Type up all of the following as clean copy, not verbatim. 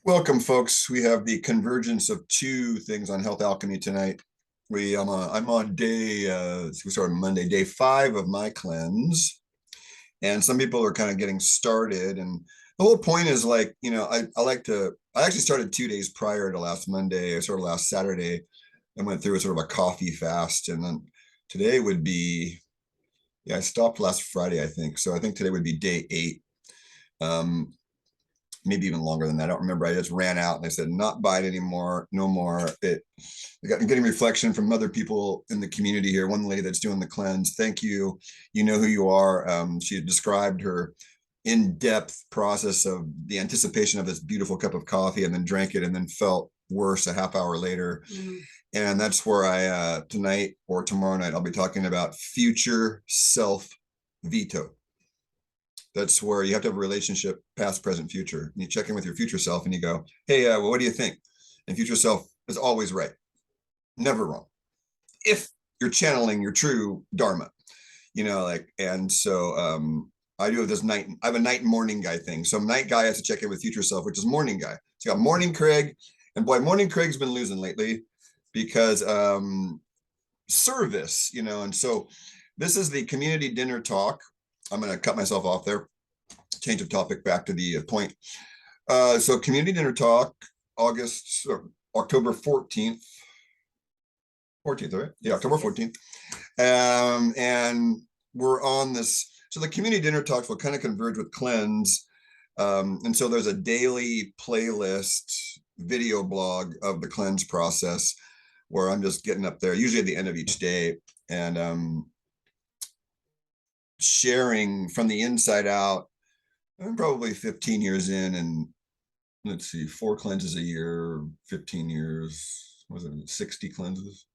Welcome, folks. We have the convergence of two things on Health Alchemy tonight. I'm on we started Monday, day 5 of my cleanse, and some people are kind of getting started. And the whole point is I actually started 2 days prior to last Monday, or sort of last Saturday, and went through a sort of a coffee fast. And then today would be, yeah, I stopped last Friday, I think. So I think today would be day 8. Maybe even longer than that. I don't remember. I just ran out and I said, not bite anymore, no more. I'm getting reflection from other people in the community here. One lady that's doing the cleanse, thank you. You know who you are. She described her in-depth process of the anticipation of this beautiful cup of coffee and then drank it and then felt worse a half hour later. And that's where tonight or tomorrow night, I'll be talking about future self veto. That's where you have to have a relationship, past, present, future. And you check in with your future self and you go, hey, well, what do you think? And future self is always right, never wrong. If you're channeling your true Dharma, and so I do have this night, I have a night and morning guy thing. So night guy has to check in with future self, which is morning guy. So you got morning Craig, and boy, morning Craig's been losing lately because service, and so this is the community dinner talk. I'm going to cut myself off there, change of topic back to the point. So community dinner talk, October 14th. 14th, right? Yeah, October 14th. And we're on this. So the community dinner talks will kind of converge with cleanse. And so there's a daily playlist video blog of the cleanse process where I'm just getting up there, usually at the end of each day, and sharing from the inside out. I'm probably 15 years in, and let's see, 4 cleanses a year, 15 years, was it 60 cleanses?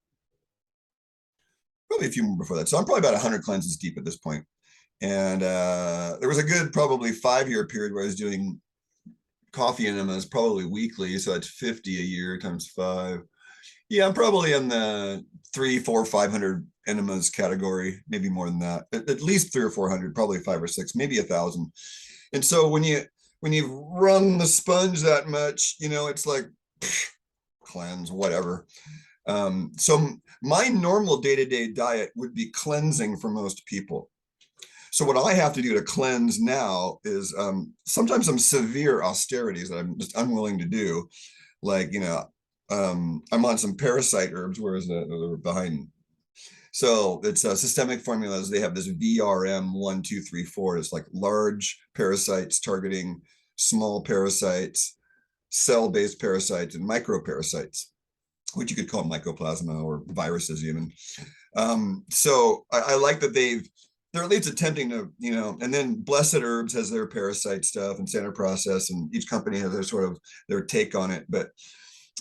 Probably a few more before that. So I'm probably about 100 cleanses deep at this point. And there was a good probably 5-year period where I was doing coffee enemas probably weekly. So that's 50 a year times 5. Yeah, I'm probably in the 3, 4, 500 enemas category, maybe more than that. At least 300 or 400, probably 5 or 6, maybe 1,000. And so when you've run the sponge that much, it's like cleanse, whatever. So my normal day-to-day diet would be cleansing for most people. So what I have to do to cleanse now is sometimes some severe austerities that I'm just unwilling to do. Like, I'm on some parasite herbs. Where is that? They're behind. So it's systemic formulas. They have this VRM 1, 2, 3, 4. It's like large parasites targeting small parasites, cell-based parasites, and microparasites, which you could call mycoplasma or viruses even. So I like that they're at least attempting to, and then Blessed Herbs has their parasite stuff and standard process, and each company has their sort of their take on it. But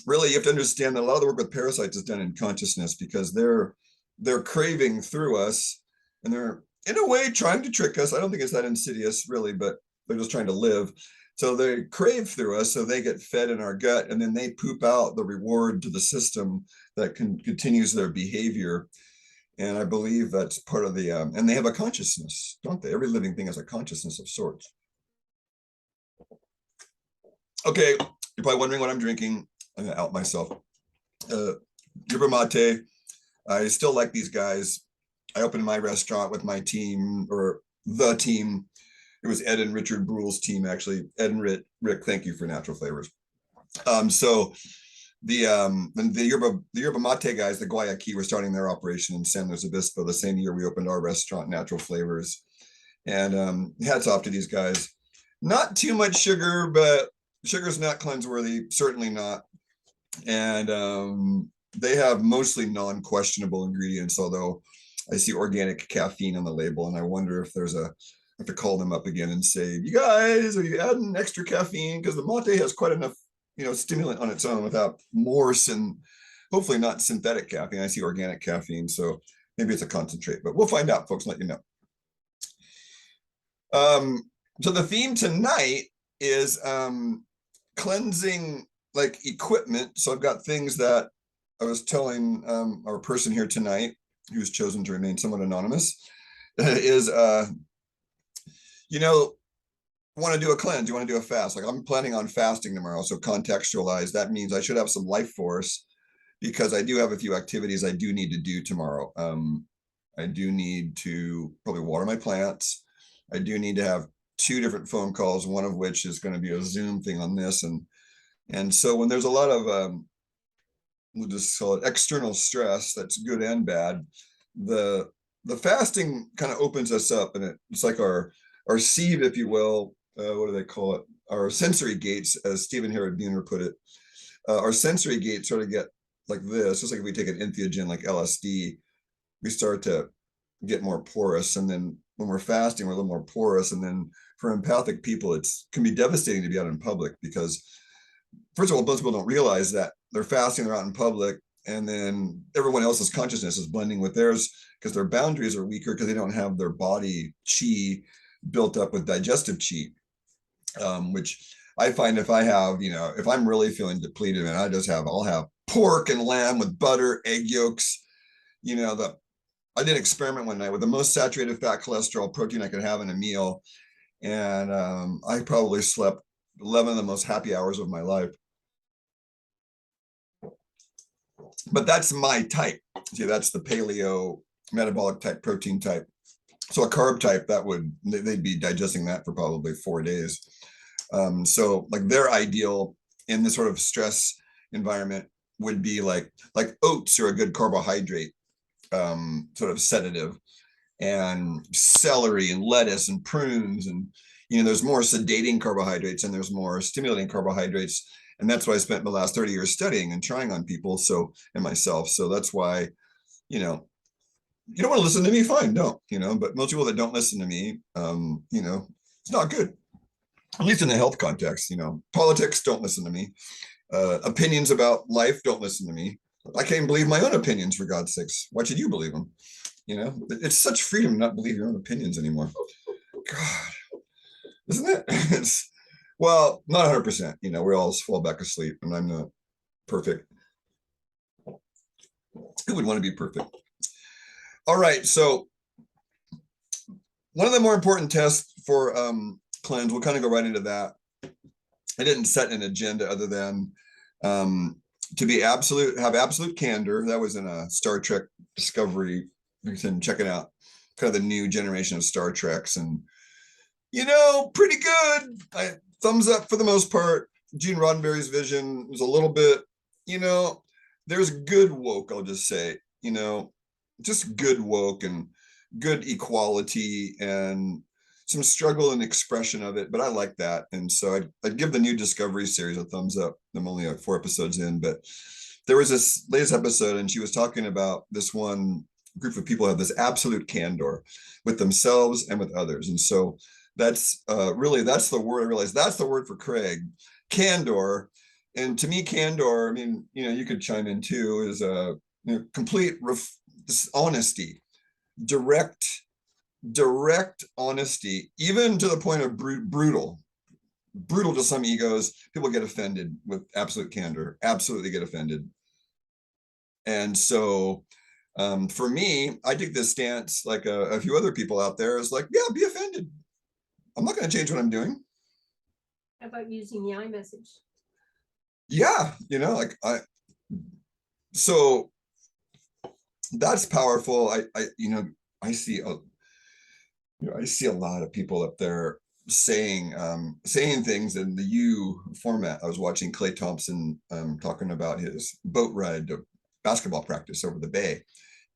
really, you have to understand that a lot of the work with parasites is done in consciousness because they're craving through us, and they're in a way trying to trick us. I don't think it's that insidious really, but they're just trying to live. So they crave through us, so they get fed in our gut, and then they poop out the reward to the system that continues their behavior. And I believe that's part of the and they have a consciousness, don't they? Every living thing has a consciousness of sorts. Okay, you're probably wondering what I'm drinking. I'm gonna out myself. Yerba mate. I still like these guys. I opened my restaurant with my team, or the team. It was Ed and Richard Brule's team, actually. Ed and Rick, thank you for Natural Flavors. So the yerba mate guys, the Guayaquil, were starting their operation in San Luis Obispo the same year we opened our restaurant, Natural Flavors. And hats off to these guys. Not too much sugar, but sugar's not cleanse worthy, certainly not. And they have mostly non-questionable ingredients, although I see organic caffeine on the label, and I wonder if there's I have to call them up again and say, you guys, are you adding extra caffeine? Because the mate has quite enough, stimulant on its own without more hopefully not synthetic caffeine. I see organic caffeine, so maybe it's a concentrate, but we'll find out, folks, and let you know. So the theme tonight is cleansing like equipment. So I've got things that I was telling our person here tonight, who's chosen to remain somewhat anonymous, is want to do a cleanse, you want to do a fast. Like I'm planning on fasting tomorrow. So contextualize, that means I should have some life force because I do have a few activities I do need to do tomorrow. I do need to probably water my plants. I do need to have two different phone calls, one of which is going to be a Zoom thing on this. And so when there's a lot of we'll just call it external stress, that's good and bad, the the fasting kind of opens us up, and it's like our sieve, if you will. What do they call it? Our sensory gates, as Stephen Herod Buhner put it. Our sensory gates sort of get like this, just like if we take an entheogen like LSD, we start to get more porous. And then when we're fasting, we're a little more porous. And then for empathic people, it can be devastating to be out in public because, first of all, most people don't realize that they're fasting, they're out in public, and then everyone else's consciousness is blending with theirs because their boundaries are weaker because they don't have their body chi built up with digestive chi, which I find if I have, if I'm really feeling depleted and I'll have pork and lamb with butter, egg yolks, I did an experiment one night with the most saturated fat cholesterol protein I could have in a meal. And I probably slept 11 of the most happy hours of my life. But that's my type. See, that's the paleo metabolic type, protein type. So a carb type, they'd be digesting that for probably 4 days. So like their ideal in this sort of stress environment would be like oats are a good carbohydrate sort of sedative, and celery and lettuce and prunes, and there's more sedating carbohydrates and there's more stimulating carbohydrates. And that's what I spent the last 30 years studying and trying on people, and myself. So that's why, you don't want to listen to me, fine, don't, but most people that don't listen to me, it's not good, at least in the health context. Politics, don't listen to me. Opinions about life, don't listen to me. I can't believe my own opinions, for God's sakes. Why should you believe them? It's such freedom to not believe your own opinions anymore. God, isn't it? Well, not 100%. We all fall back asleep, and I'm not perfect. Who would want to be perfect? All right. So one of the more important tests for cleanse, we'll kind of go right into that. I didn't set an agenda other than to have absolute candor. That was in a Star Trek Discovery. You can check it out. Kind of the new generation of Star Treks, and pretty good. Thumbs up for the most part. Gene Roddenberry's vision was a little bit, there's good woke. I'll just say, just good woke and good equality and some struggle and expression of it, but I like that. And so I'd give the new Discovery series a thumbs up. I'm only 4 episodes in, but there was this latest episode, and she was talking about this one group of people have this absolute candor with themselves and with others. And so that's that's the word. I realized that's the word for Craig, candor. And to me, candor, I mean, you could chime in too, is a complete honesty, direct honesty, even to the point of brutal to some egos. People get offended with absolute candor, absolutely get offended. And so for me, I take this stance, like a few other people out there, is like, yeah, be offended. I'm not going to change what I'm doing. How about using the iMessage? Yeah, so that's powerful. I see a lot of people up there saying things in the you format. I was watching Klay Thompson talking about his boat ride to basketball practice over the bay.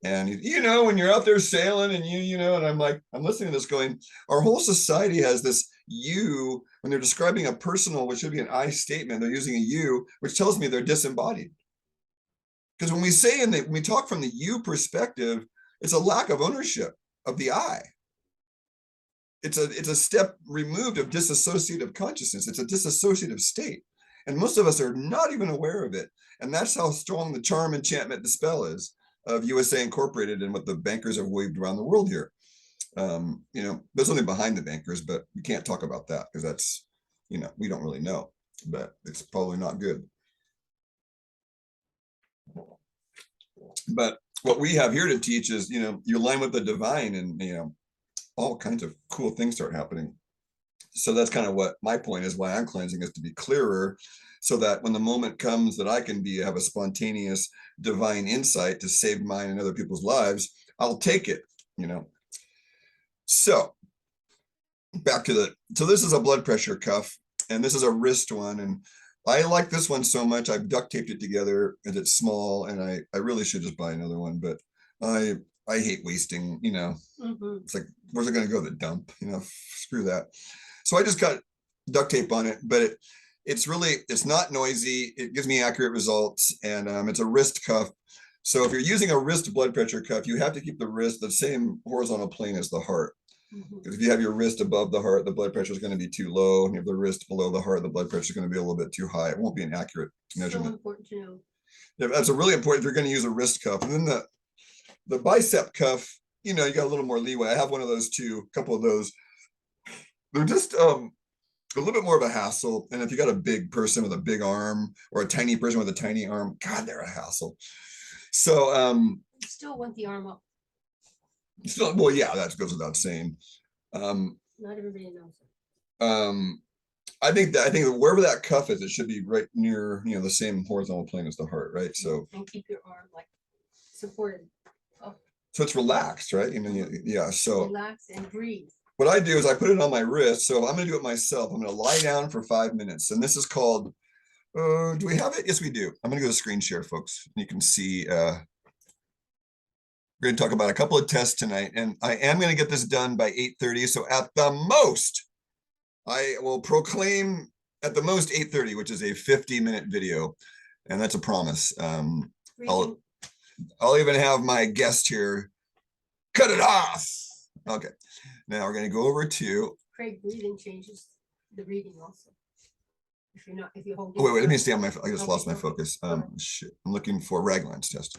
And when you're out there sailing and and I'm listening to this going, our whole society has this you. When they're describing a personal, which should be an I statement, they're using a you, which tells me they're disembodied. Because when we talk from the you perspective, it's a lack of ownership of the I. It's a step removed of disassociative consciousness. It's a disassociative state. And most of us are not even aware of it. And that's how strong the charm, enchantment, the spell is of USA Incorporated and what the bankers have waved around the world here. There's something behind the bankers, but we can't talk about that because that's, we don't really know, but it's probably not good. But what we have here to teach is, you align with the divine, and, all kinds of cool things start happening. So that's kind of what my point is, why I'm cleansing, is to be clearer, so that when the moment comes that I can have a spontaneous divine insight to save mine and other people's lives, I'll take it, you know. So back to so this is a blood pressure cuff, and this is a wrist one, and I like this one so much I've duct taped it together, and it's small, and I really should just buy another one, but I hate wasting, you know. It's like, where's it going to go? The dump, you know, screw that. So I just got duct tape on it, but it's not noisy. It gives me accurate results, and it's a wrist cuff. So if you're using a wrist blood pressure cuff, you have to keep the wrist the same horizontal plane as the heart. Because if you have your wrist above the heart, the blood pressure is going to be too low. And if the wrist below the heart, the blood pressure is going to be a little bit too high. It won't be an accurate measurement. So important to know. Yeah, that's a really important if you're going to use a wrist cuff. And then the bicep cuff, you know, you got a little more leeway. I have one of those too, a couple of those. They're just a little bit more of a hassle. And if you got a big person with a big arm, or a tiny person with a tiny arm, God, they're a hassle. So You still want the arm up. still, well, yeah, that goes without saying. Not everybody knows it. I think that wherever that cuff is, it should be right near, you know, the same horizontal plane as the heart, right? So and keep your arm like supported. So it's relaxed, right? You know, yeah. So relax and breathe. What I do is I put it on my wrist. So I'm going to do it myself. I'm going to lie down for 5 minutes, and this is called. Do we have it? Yes, we do. I'm going to go to screen share, folks. You can see. We're going to talk about a couple of tests tonight, and I am going to get this done by 8:30. So at the most, I will proclaim at the most 8:30, which is a 50-minute video, and that's a promise. I'll even have my guest here cut it off. Okay, now we're going to go over to. Craig, breathing changes the reading also. If you hold. Wait, let me stay on my. I just lost my focus. Shit, I'm looking for Raglands test.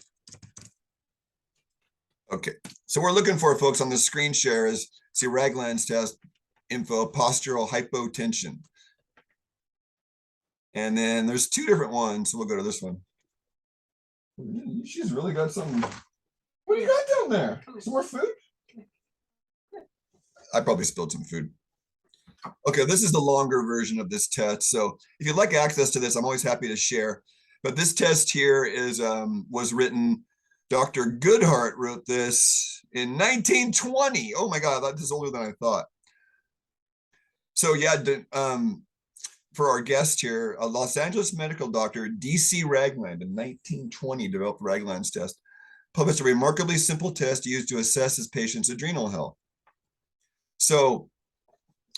Okay, so we're looking for, folks, on the screen share is see Raglands test info, postural hypotension. And then there's 2 different ones. So we'll go to this one. She's really got some. What do you got down there? Some more food? I probably spilled some food. Okay, this is the longer version of this test. So if you'd like access to this, I'm always happy to share. But this test here is was written. Dr. Goodhart wrote this in 1920. Oh my God, this is older than I thought. So yeah, for our guest here, a Los Angeles medical doctor, D.C. Ragland, in 1920 developed Raglands test, published a remarkably simple test used to assess his patient's adrenal health. So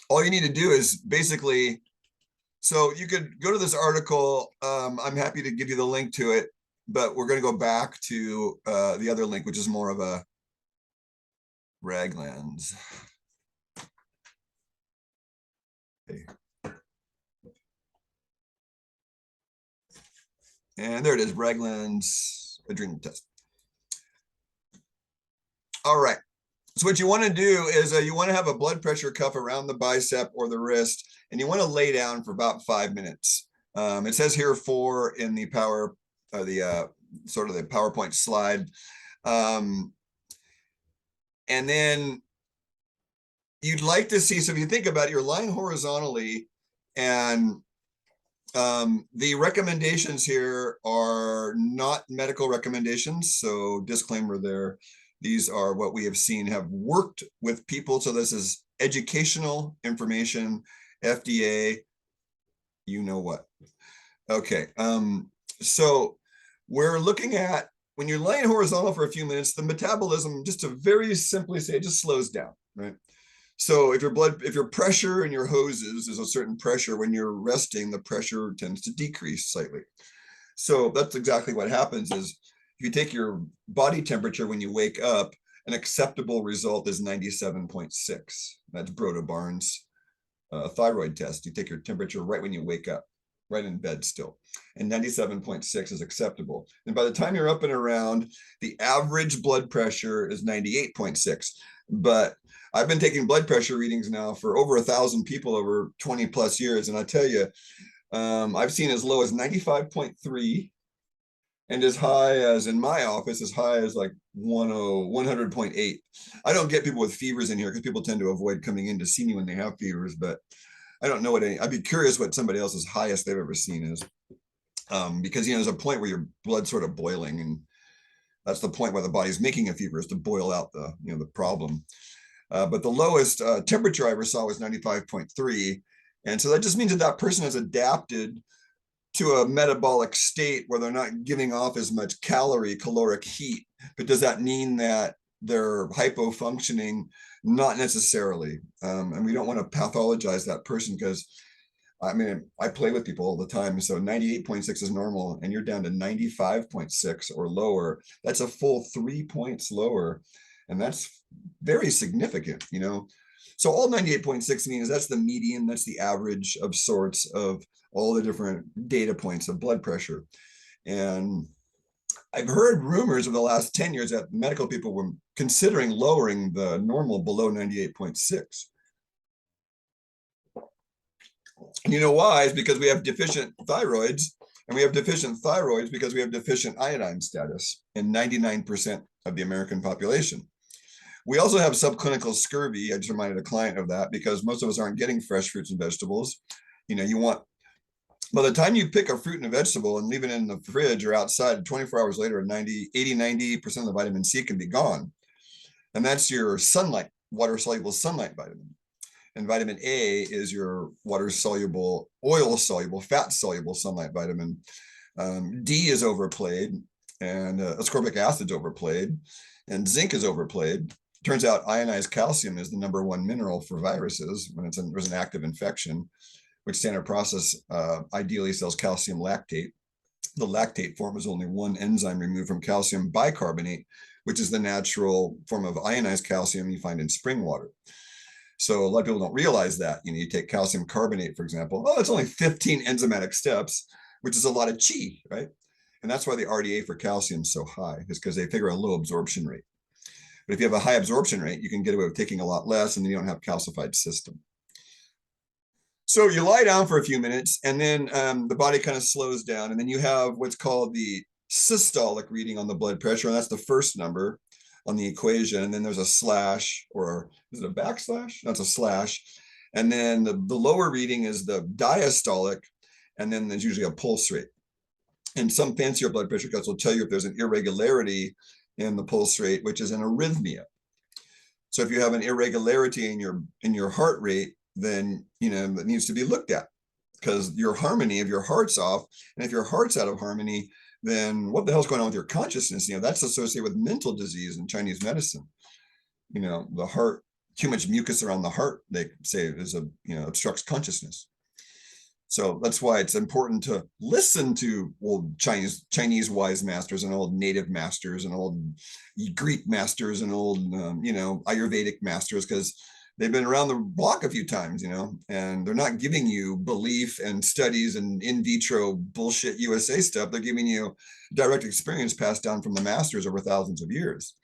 all you need to do is basically, so you could go to this article. I'm happy to give you the link to it. But we're going to go back to the other link, which is more of a Raglands. Okay. And there it is, Raglands adrenal test. All right. So what you want to do is you want to have a blood pressure cuff around the bicep or the wrist, and you want to lay down for about 5 minutes. It says here 4 in the sort of the PowerPoint slide. And then you'd like to see, so if you think about it, you're lying horizontally, and the recommendations here are not medical recommendations. So disclaimer there, these are what we have seen have worked with people. So this is educational information, FDA, you know what. Okay, so we're looking at, when you're laying horizontal for a few minutes, the metabolism, just to very simply say, it just slows down, right? So if your pressure in your hoses is a certain pressure, when you're resting, the pressure tends to decrease slightly. So that's exactly what happens is, if you take your body temperature when you wake up, an acceptable result is 97.6. That's Broda Barnes thyroid test. You take your temperature right when you wake up, right in bed still, and 97.6 is acceptable. And by the time you're up and around, the average blood pressure is 98.6. But I've been taking blood pressure readings now for over 1,000 people over 20 plus years, and I tell you, I've seen as low as 95.3, and as high as, in my office, as high as like 100.8. I don't get people with fevers in here because people tend to avoid coming in to see me when they have fevers, but I don't know what I'd be curious what somebody else's highest they've ever seen is. Because, there's a point where your blood's sort of boiling, and that's the point where the body's making a fever, is to boil out the problem. But the lowest temperature I ever saw was 95.3. And so that just means that that person has adapted to a metabolic state where they're not giving off as much caloric heat. But does that mean that they're hypofunctioning? Not necessarily. And we don't want to pathologize that person, because I play with people all the time. So 98.6 is normal, and you're down to 95.6 or lower. That's a full 3 points lower. And that's very significant, So all 98.6 means that's the median, that's the average of sorts of all the different data points of blood pressure. And I've heard rumors over the last 10 years that medical people were considering lowering the normal below 98.6. And you know why? Is because we have deficient thyroids, and we have deficient thyroids because we have deficient iodine status in 99% of the American population. We also have subclinical scurvy. I just reminded a client of that, because most of us aren't getting fresh fruits and vegetables. By the time you pick a fruit and a vegetable and leave it in the fridge or outside, 24 hours later, 90% of the vitamin C can be gone. And that's your sunlight, water-soluble sunlight vitamin. And vitamin A is your water-soluble, oil-soluble, fat-soluble sunlight vitamin. D is overplayed, and ascorbic acid is overplayed, and zinc is overplayed. Turns out ionized calcium is the #1 mineral for viruses when there's an active infection, which standard process ideally sells calcium lactate. The lactate form is only one enzyme removed from calcium bicarbonate, which is the natural form of ionized calcium you find in spring water. So a lot of people don't realize that. You take calcium carbonate, for example. Oh, it's only 15 enzymatic steps, which is a lot of chi, right? And that's why the RDA for calcium is so high, is because they figure a low absorption rate. But if you have a high absorption rate, you can get away with taking a lot less, and then you don't have calcified system. So you lie down for a few minutes, and then the body kind of slows down, and then you have what's called the systolic reading on the blood pressure, and that's the first number on the equation. And then there's a slash, or is it a backslash? That's a slash. And then the lower reading is the diastolic, and then there's usually a pulse rate. And some fancier blood pressure cuts will tell you if there's an irregularity in the pulse rate, which is an arrhythmia. So if you have an irregularity in your heart rate, then that needs to be looked at, because your harmony of your heart's off. And if your heart's out of harmony, then what the hell's going on with your consciousness? That's associated with mental disease in Chinese medicine. The heart, too much mucus around the heart, they say, is obstructs consciousness. So that's why it's important to listen to old Chinese wise masters, and old native masters, and old Greek masters, and old Ayurvedic masters, because they've been around the block a few times, and they're not giving you belief and studies and in vitro bullshit USA stuff. They're giving you direct experience passed down from the masters over thousands of years,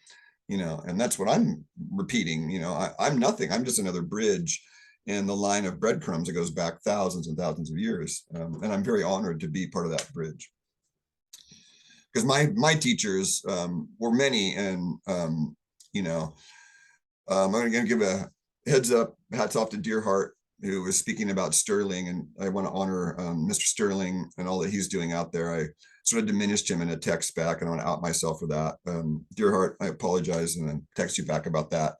and that's what I'm repeating. I'm nothing. I'm just another bridge in the line of breadcrumbs that goes back thousands and thousands of years. And I'm very honored to be part of that bridge. Because my teachers were many, and, I'm going to give a heads up, hats off to Deerheart, who was speaking about Sterling, and I want to honor Mr. Sterling and all that he's doing out there. I sort of diminished him in a text back, and I want to out myself for that. Deerheart, I apologize, and I text you back about that.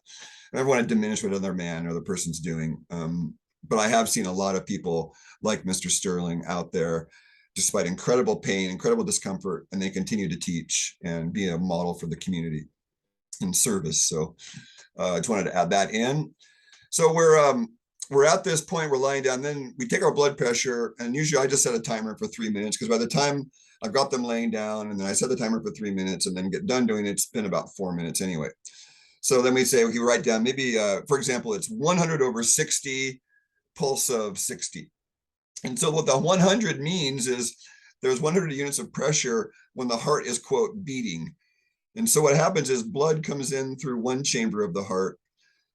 I never want to diminish what other man or the person's doing. But I have seen a lot of people like Mr. Sterling out there, despite incredible pain, incredible discomfort, and they continue to teach and be a model for the community in service. So I just wanted to add that in. So we're at this point, we're lying down, then we take our blood pressure, and usually I just set a timer for 3 minutes, because by the time I've got them laying down, and then I set the timer for 3 minutes, and then get done doing it, it's been about 4 minutes anyway. So then we say, we write down maybe, for example, it's 100/60, pulse of 60. And so what the 100 means is there's 100 units of pressure when the heart is, quote, beating. And so what happens is blood comes in through one chamber of the heart.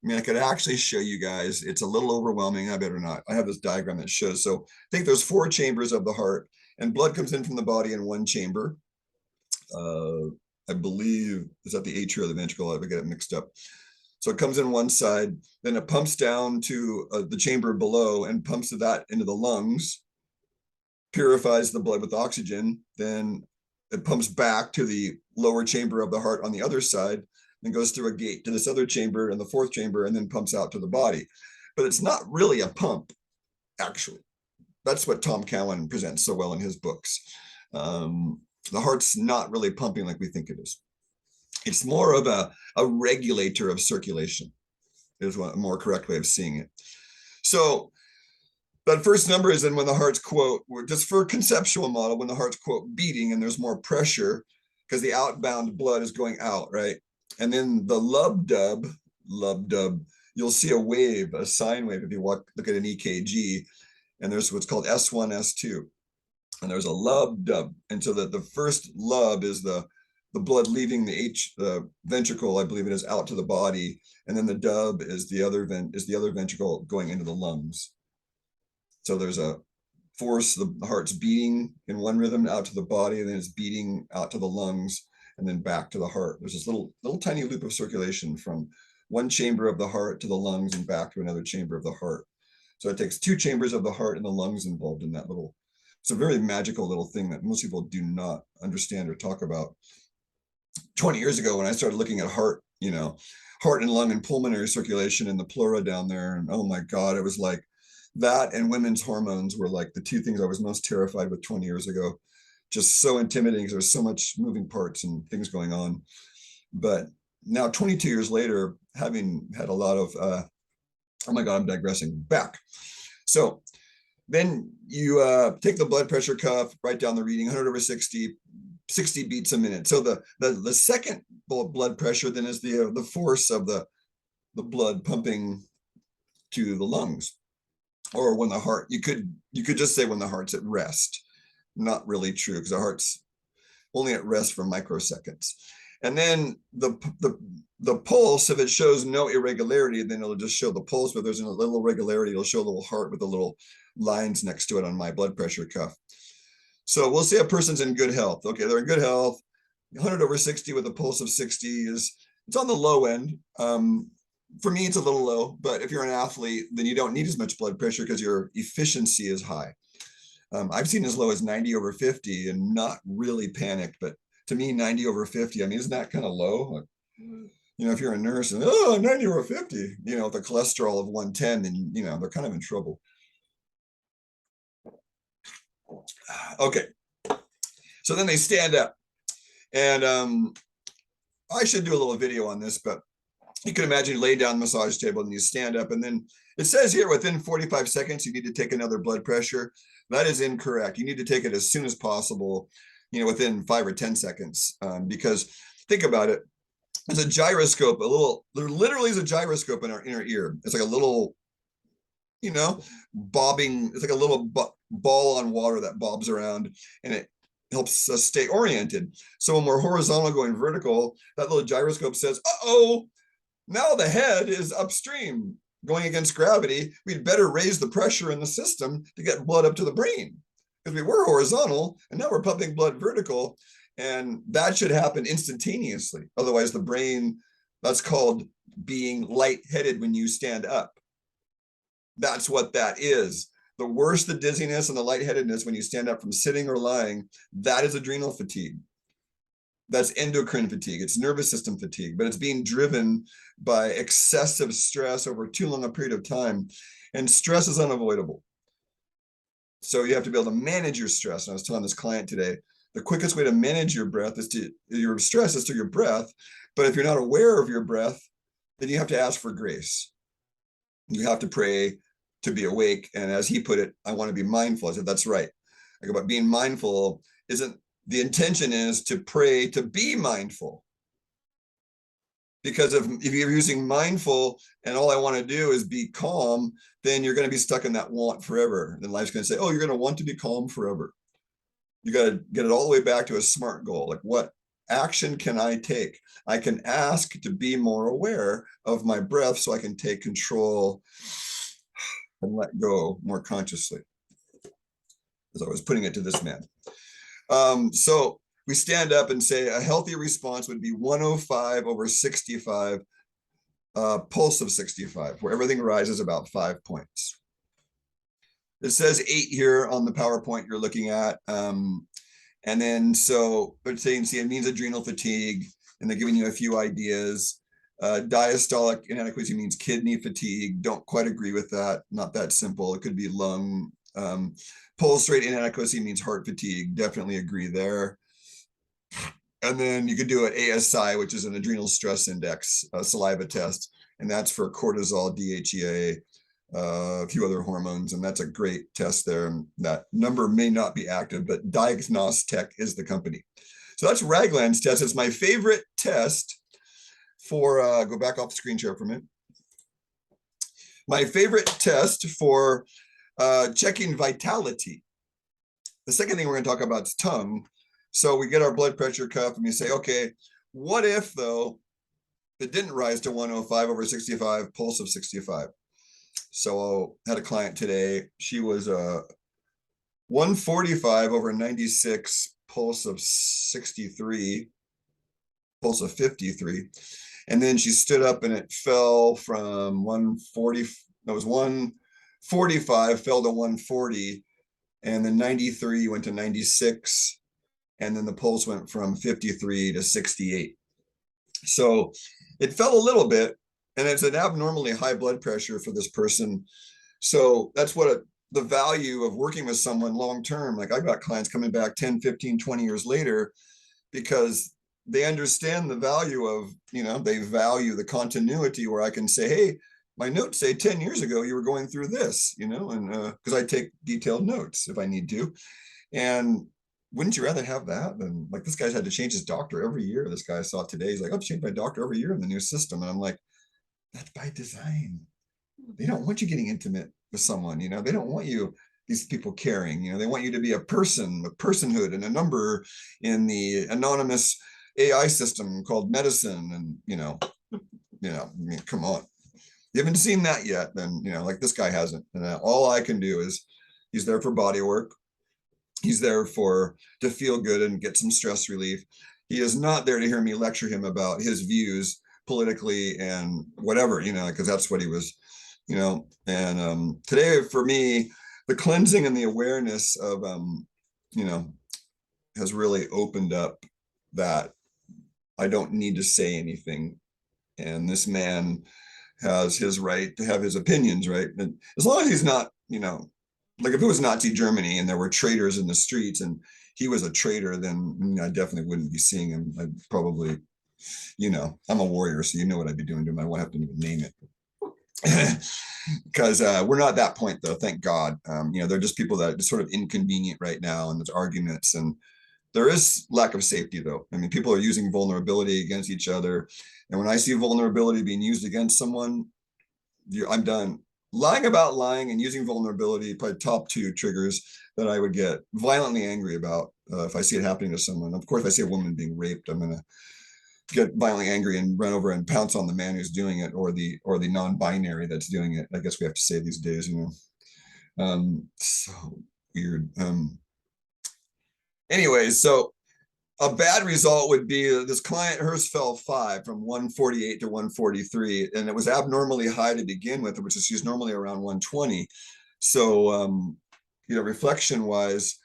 I could actually show you guys. It's a little overwhelming. I better not. I have this diagram that shows. So I think there's 4 chambers of the heart, and blood comes in from the body in one chamber. I believe, is that the atria or the ventricle? I get it mixed up. So it comes in one side, then it pumps down to the chamber below and pumps that into the lungs, purifies the blood with oxygen, then it pumps back to the lower chamber of the heart on the other side, then goes through a gate to this other chamber and the fourth chamber, and then pumps out to the body. But it's not really a pump, actually. That's what Tom Cowan presents so well in his books. The heart's not really pumping like we think it is. It's more of a regulator of circulation, is a more correct way of seeing it. So that first number is in when the heart's, quote, just for conceptual model, when the heart's, quote, beating and there's more pressure because the outbound blood is going out, right? And then the lub dub, you'll see a wave, a sine wave if you look at an EKG, and there's what's called S1, S2, and there's a lub dub. And so the first lub is the blood leaving the ventricle, I believe it is, out to the body, and then the dub is the other ventricle going into the lungs. So there's a force, the heart's beating in one rhythm out to the body, and then it's beating out to the lungs, and then back to the heart. There's this little tiny loop of circulation from one chamber of the heart to the lungs and back to another chamber of the heart. So it takes two chambers of the heart and the lungs involved in that little, it's a very magical little thing that most people do not understand or talk about. 20 years ago, when I started looking at heart, heart and lung and pulmonary circulation in the pleura down there, and oh my God, it was like that and women's hormones were like the two things I was most terrified with 20 years ago. Just so intimidating because there's so much moving parts and things going on. But now 22 years later, having had a lot of, oh my God, I'm digressing back. So then you take the blood pressure cuff, write down the reading, 100 over 60 beats a minute. So the second blood pressure then is the force of the blood pumping to the lungs. Or when the heart, you could just say when the heart's at rest. Not really true, because the heart's only at rest for microseconds. And then the pulse, if it shows no irregularity, then it'll just show the pulse, but if there's a little irregularity, it'll show a little heart with the little lines next to it on my blood pressure cuff. So we'll say a person's in good health. Okay, they're in good health. 100 over 60 with a pulse of 60 it's on the low end. For me, it's a little low, but if you're an athlete, then you don't need as much blood pressure because your efficiency is high. I've seen as low as 90 over 50 and not really panicked, but to me, 90 over 50, I mean, isn't that kind of low? Like, if you're a nurse and, 90 over 50, with a cholesterol of 110, then, they're kind of in trouble. Okay. So then they stand up, and I should do a little video on this, but you can imagine you lay down the massage table and you stand up, and then it says here within 45 seconds you need to take another blood pressure. That is incorrect. You need to take it as soon as possible, within 5 or 10 seconds, because think about it. There's a gyroscope, there literally is a gyroscope in our inner ear. It's like a little, bobbing. It's like a little ball on water that bobs around, and it helps us stay oriented. So when we're horizontal going vertical, that little gyroscope says, uh-oh, now the head is upstream going against gravity. We'd better raise the pressure in the system to get blood up to the brain, because we were horizontal and now we're pumping blood vertical, and that should happen instantaneously. Otherwise the brain, that's called being lightheaded when you stand up. That's what that is. The worse the dizziness and the lightheadedness when you stand up from sitting or lying, that is adrenal fatigue. That's endocrine fatigue. It's nervous system fatigue, but it's being driven by excessive stress over too long a period of time. And stress is unavoidable. So you have to be able to manage your stress. And I was telling this client today, the quickest way to manage your stress is through your breath. But if you're not aware of your breath, then you have to ask for grace. You have to pray to be awake. And as he put it, I want to be mindful. I said, that's right. Like, about being mindful isn't, the intention is to pray to be mindful. Because if you're using mindful and all I want to do is be calm, then you're going to be stuck in that want forever. Then life's going to say, oh, you're going to want to be calm forever. You got to get it all the way back to a SMART goal. Like, what action can I take? I can ask to be more aware of my breath so I can take control and let go more consciously, as I was putting it to this man. So we stand up and say a healthy response would be 105 over 65 pulse of 65, where everything rises about 5 points. It says 8 here on the PowerPoint you're looking at. And then so let's say, see, it means adrenal fatigue, and they're giving you a few ideas. Diastolic inadequacy means kidney fatigue. Don't quite agree with that. Not that simple. It could be lung. Pulse rate inadequacy means heart fatigue. Definitely agree there. And then you could do an ASI, which is an adrenal stress index, saliva test, and that's for cortisol, DHEA, a few other hormones, and that's a great test there. And that number may not be active, but Diagnostek is the company. So that's Raglands test. It's my favorite test for, go back off the screen share for a minute. My favorite test for checking vitality. The second thing we're going to talk about is tongue. So we get our blood pressure cuff and we say, okay, what if though it didn't rise to 105 over 65, pulse of 65? So I had a client today. She was 145 over 96, pulse of 63, pulse of 53. And then she stood up and it fell from 140, that was 145, fell to 140. And then 93 went to 96. And then the pulse went from 53 to 68. So it fell a little bit, and it's an abnormally high blood pressure for this person. So that's what the value of working with someone long-term. Like I've got clients coming back 10, 15, 20 years later because they understand the value of, they value the continuity where I can say, hey, my notes say 10 years ago, you were going through this, and because I take detailed notes if I need to. And wouldn't you rather have that than, like, this guy's had to change his doctor every year? This guy I saw today, he's like, I've changed my doctor every year in the new system. And I'm like, that's by design. They don't want you getting intimate with someone, they don't want you, these people caring, they want you to be a person with personhood and a number in the anonymous AI system called medicine. And, I mean, come on. You haven't seen that yet, then, like this guy hasn't. And all I can do is, he's there for body work. He's there to feel good and get some stress relief. He is not there to hear me lecture him about his views politically and whatever, because that's what he was, and today for me, the cleansing and the awareness of, has really opened up that I don't need to say anything. And this man has his right to have his opinions, right? And as long as he's not, like if it was Nazi Germany and there were traitors in the streets and he was a traitor, then I definitely wouldn't be seeing him. I'd probably, I'm a warrior, so what I'd be doing to him. I won't have to even name it. Because we're not at that point though, thank God. They're just people that are sort of inconvenient right now, and there's arguments, and there is lack of safety though. I mean, people are using vulnerability against each other. And when I see vulnerability being used against someone, I'm done. Lying about lying and using vulnerability, probably top two triggers that I would get violently angry about if I see it happening to someone. Of course, if I see a woman being raped, I'm going to get violently angry and run over and pounce on the man who's doing it, or the non-binary that's doing it. I guess we have to say these days, so weird. Anyways, so a bad result would be this client, hers fell 5 from 148 to 143, and it was abnormally high to begin with, which is she's normally around 120. So, reflection wise,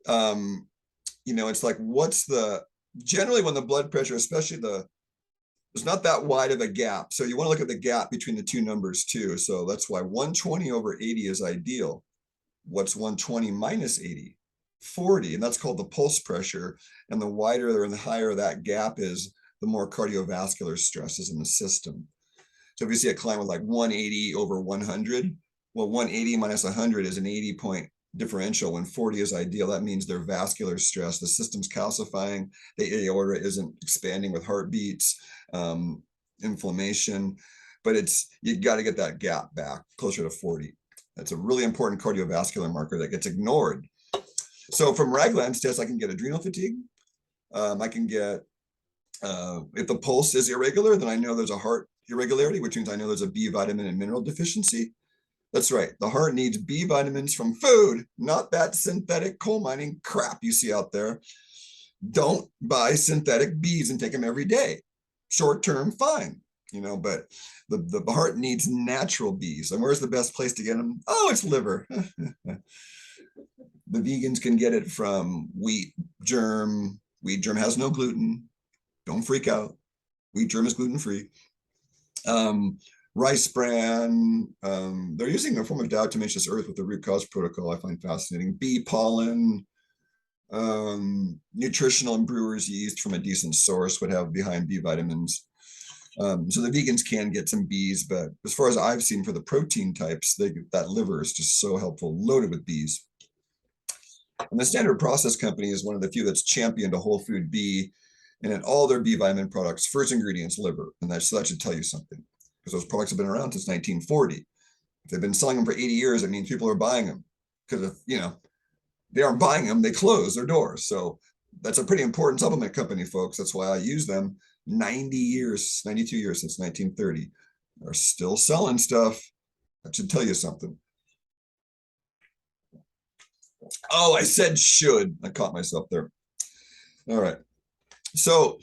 it's like, generally when the blood pressure, especially there's not that wide of a gap. So you want to look at the gap between the two numbers too. So that's why 120 over 80 is ideal. What's 120 minus 80? 40, and that's called the pulse pressure. And the wider or the higher that gap is, the more cardiovascular stress is in the system. So if you see a client with like 180 over 100, well, 180 minus 100 is an 80-point differential. When 40 is ideal, that means their vascular stress, the system's calcifying, the aorta isn't expanding with heartbeats, inflammation, but you got to get that gap back closer to 40. That's a really important cardiovascular marker that gets ignored. So from Raglands test, I can get adrenal fatigue. I can get, if the pulse is irregular, then I know there's a heart irregularity, which means I know there's a B vitamin and mineral deficiency. That's right. The heart needs B vitamins from food, not that synthetic coal mining crap you see out there. Don't buy synthetic Bs and take them every day. Short term, fine. but the heart needs natural bees. And where's the best place to get them? Oh, it's liver. The vegans can get it from wheat germ. Wheat germ has no gluten. Don't freak out. Wheat germ is gluten-free. Rice bran. They're using a form of diatomaceous earth with the root cause protocol. I find fascinating. Bee pollen, nutritional and brewer's yeast from a decent source would have behind B vitamins. So the vegans can get some bees, but as far as I've seen for the protein types, that liver is just so helpful, loaded with bees. And the Standard Process Company is one of the few that's championed a whole food bee, and in all their B vitamin products, first ingredient's liver, and that should tell you something, because those products have been around since 1940. If they've been selling them for 80 years, it means people are buying them. Because if they aren't buying them, they close their doors. So that's a pretty important supplement company, folks. That's why I use them. 92 years since 1930. They're still selling stuff. That should tell you something. Oh, I said should. I caught myself there. All right. So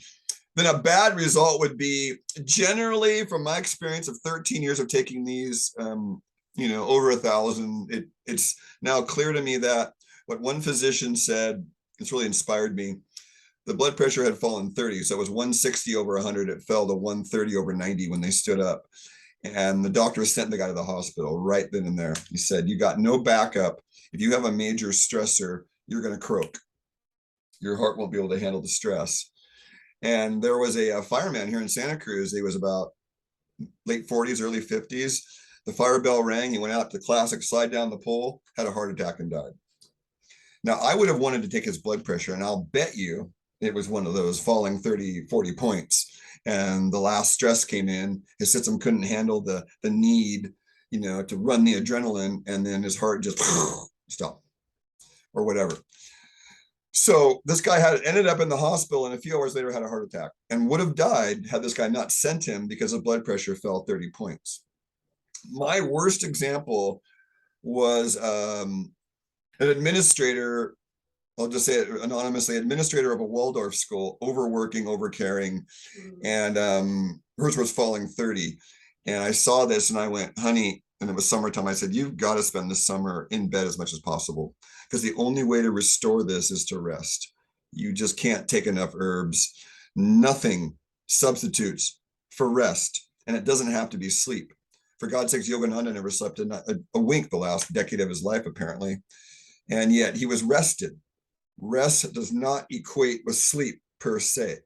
then a bad result would be, generally, from my experience of 13 years of taking these, over 1,000, it's now clear to me that what one physician said, it's really inspired me. The blood pressure had fallen 30, so it was 160 over 100. It fell to 130 over 90 when they stood up. And the doctor sent the guy to the hospital right then and there. He said, you got no backup. If you have a major stressor, you're going to croak. Your heart won't be able to handle the stress. And there was a fireman here in Santa Cruz. He was about late 40s, early 50s. The fire bell rang. He went out to classic slide down the pole, had a heart attack and died. Now, I would have wanted to take his blood pressure, and I'll bet you it was one of those falling 30, 40 points. And the last stress came in. His system couldn't handle the need, to run the adrenaline, and then his heart just stopped or whatever. So this guy ended up in the hospital, and a few hours later had a heart attack and would have died had this guy not sent him because his blood pressure fell 30 points. My worst example was an administrator, I'll just say it anonymously, administrator of a Waldorf school, overworking, overcaring, and hers was falling 30. And I saw this and I went, honey, and it was summertime. I said, you've got to spend the summer in bed as much as possible, because the only way to restore this is to rest. You just can't take enough herbs. Nothing substitutes for rest. And it doesn't have to be sleep. For God's sakes, Yogananda never slept a wink the last decade of his life, apparently. And yet he was rested. Rest does not equate with sleep per se.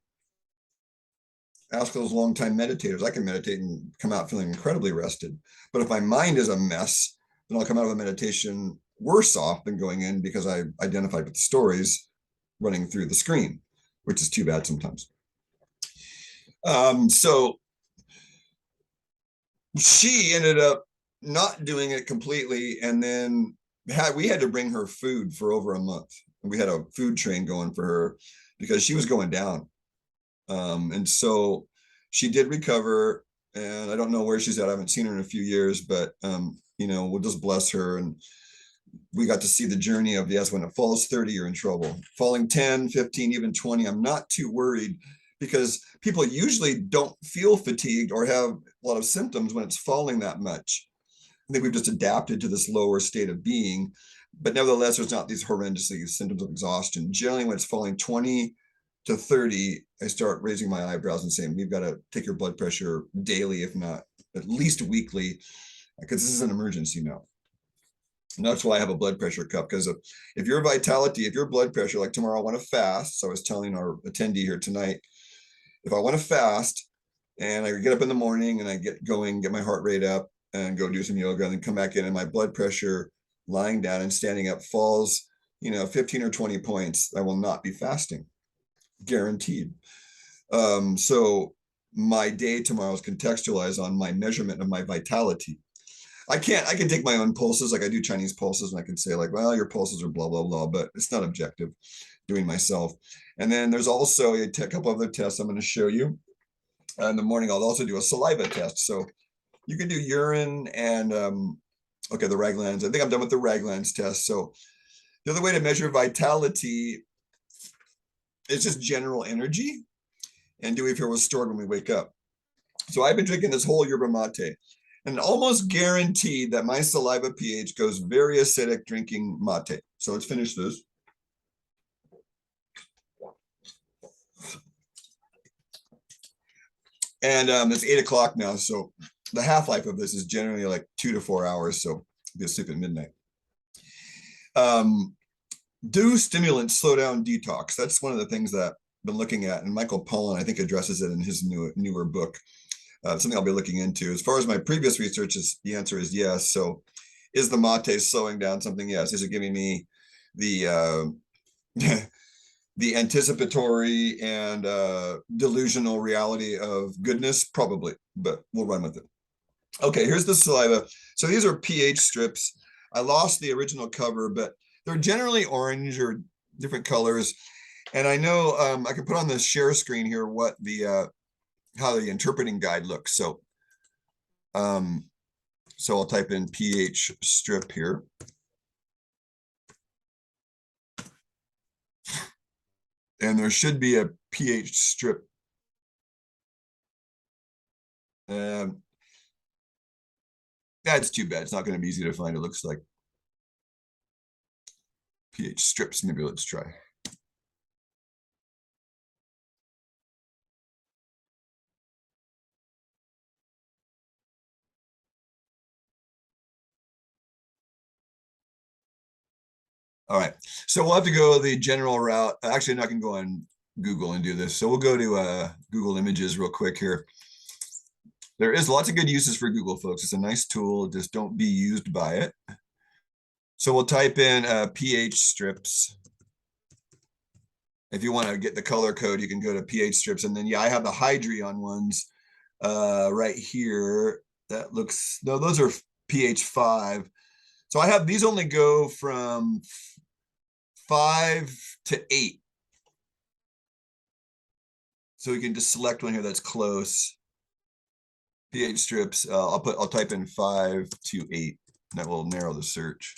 Ask those longtime meditators. I can meditate and come out feeling incredibly rested. But if my mind is a mess, then I'll come out of a meditation worse off than going in, because I identified with the stories running through the screen, which is too bad sometimes. So she ended up not doing it completely, and then we had to bring her food for over a month. We had a food train going for her because she was going down. And so she did recover, and I don't know where she's at. I haven't seen her in a few years, but we'll just bless her. And we got to see the journey of, yes, when it falls 30, you're in trouble. Falling 10, 15, even 20, I'm not too worried, because people usually don't feel fatigued or have a lot of symptoms when it's falling that much. I think we've just adapted to this lower state of being, but nevertheless, there's not these horrendous symptoms of exhaustion. Generally, when it's falling 20 to 30, I start raising my eyebrows and saying, we've got to take your blood pressure daily, if not at least weekly, because this is an emergency now. And that's why I have a blood pressure cup, because if your blood pressure, like tomorrow, I want to fast. So I was telling our attendee here tonight, if I want to fast and I get up in the morning and I get going, get my heart rate up and go do some yoga, and then come back in, and my blood pressure lying down and standing up falls, 15 or 20 points, I will not be fasting, guaranteed. So my day tomorrow is contextualized on my measurement of my vitality. I can take my own pulses, like I do Chinese pulses, and I can say like, well, your pulses are blah, blah, blah, but it's not objective doing myself. And then there's also a couple other tests I'm going to show you. In the morning, I'll also do a saliva test. So you can do urine and, the Raglands. I think I'm done with the Raglands test. So the other way to measure vitality is just general energy, and do we feel restored when we wake up? So I've been drinking this whole yerba mate and almost guaranteed that my saliva pH goes very acidic drinking mate. So let's finish this. And it's 8 o'clock now. So the half-life of this is generally like 2 to 4 hours. So be asleep at midnight. Do stimulants slow down detox? That's one of the things that I've been looking at. And Michael Pollan, I think, addresses it in his newer book. Something I'll be looking into. As far as my previous research is, the answer is yes. So is the mate slowing down something? Yes. Is it giving me the the anticipatory and delusional reality of goodness? Probably, but we'll run with it. Okay, here's the saliva. So these are pH strips. I lost the original cover, but they're generally orange or different colors. And I know I can put on the share screen here what the how the interpreting guide looks. So I'll type in pH strip here. And there should be a pH strip. That's too bad. It's not going to be easy to find. It looks like pH strips. Maybe let's try. All right. So we'll have to go the general route. Actually, I'm not going to go on Google and do this. So we'll go to Google Images real quick here. There is lots of good uses for Google, folks. It's a nice tool. Just don't be used by it. So we'll type in pH strips. If you want to get the color code, you can go to pH strips. And then, yeah, I have the Hydrion ones right here. That looks, no, those are pH 5. So I have these only go from 5 to 8. So we can just select one here that's close. pH strips, I'll type in 5 to 8. That will narrow the search.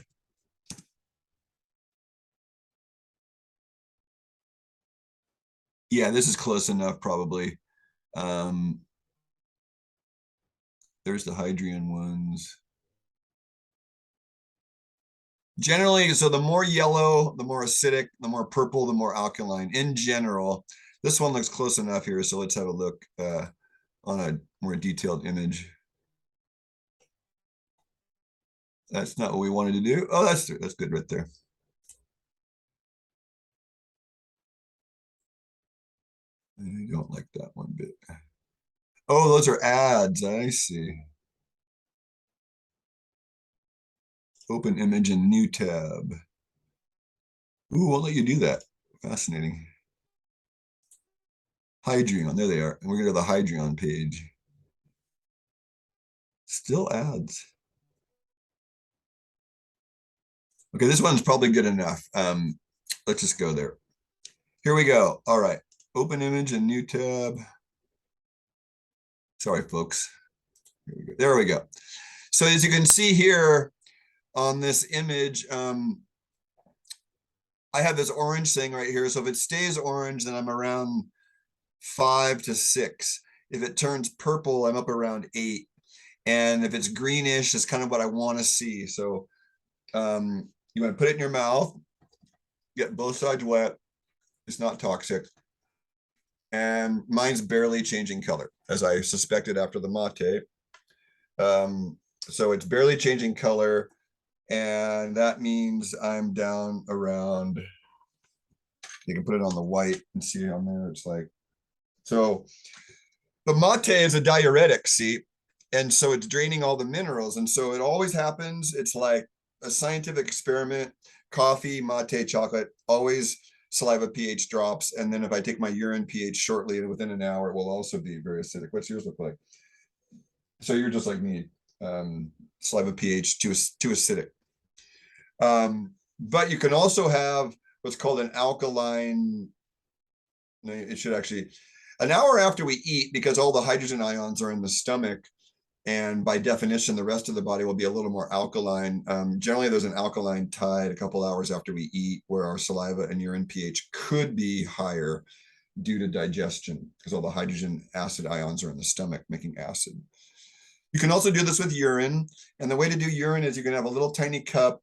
Yeah, this is close enough, probably. There's the Hydrion ones. Generally, so the more yellow, the more acidic, the more purple, the more alkaline. In general, this one looks close enough here. So let's have a look on a more detailed image. That's not what we wanted to do. Oh, that's good right there. I don't like that one bit. Oh, those are ads. I see. Open image in new tab. Ooh, won't let you do that. Fascinating. Hydrion, there they are. And we're going to the Hydrion page. Still ads. Okay, this one's probably good enough. Let's just go there. Here we go. All right. Open image in new tab. Sorry, folks. Here we go. There we go. So as you can see here on this image, I have this orange thing right here. So if it stays orange, then I'm around 5 to 6. If it turns purple, I'm up around 8. And if it's greenish, it's kind of what I want to see. So you want to put it in your mouth, get both sides wet. It's not toxic. And mine's barely changing color, as I suspected after the mate. So it's barely changing color. And that means I'm down around, you can put it on the white and see how there it's like. So the mate is a diuretic, see? And so it's draining all the minerals. And so it always happens. It's like a scientific experiment, coffee, mate, chocolate, always saliva pH drops. And then if I take my urine pH shortly and within an hour, it will also be very acidic. What's yours look like? So you're just like me, saliva pH too acidic. But you can also have what's called an alkaline. It should actually, an hour after we eat, because all the hydrogen ions are in the stomach, and by definition, the rest of the body will be a little more alkaline. Generally, there's an alkaline tide a couple hours after we eat, where our saliva and urine pH could be higher. due to digestion, because all the hydrogen acid ions are in the stomach making acid. You can also do this with urine. And the way to do urine is you can have a little tiny cup.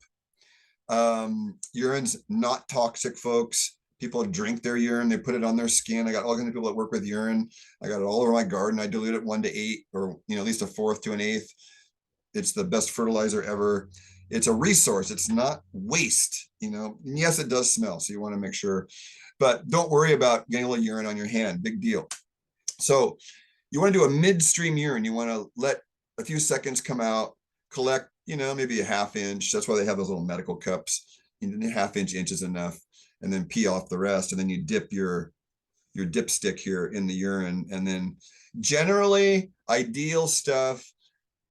Urine's not toxic, folks. People drink their urine, they put it on their skin. I got all kinds of people that work with urine. I got it all over my garden. I dilute it 1:8, or at least 1/4 to 1/8. It's the best fertilizer ever. It's a resource. It's not waste. Yes, it does smell, so you want to make sure, but don't worry about getting a little urine on your hand. Big deal. So you want to do a midstream urine. You want to let a few seconds come out, collect, maybe a 1/2 inch. That's why they have those little medical cups. 1/2 inch is enough, and then pee off the rest. And then you dip your dipstick here in the urine. And then generally, ideal stuff,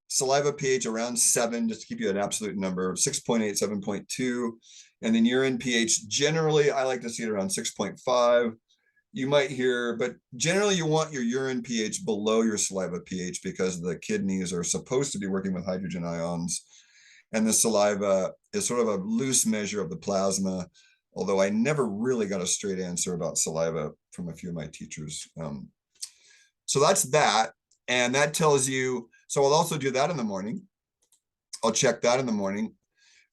saliva pH around 7, just to keep you an absolute number, 6.8, 7.2. And then urine pH, generally, I like to see it around 6.5. You might hear, but generally you want your urine pH below your saliva pH, because the kidneys are supposed to be working with hydrogen ions. And the saliva is sort of a loose measure of the plasma, although I never really got a straight answer about saliva from a few of my teachers. So that's that. And that tells you, so I'll also do that in the morning. I'll check that in the morning,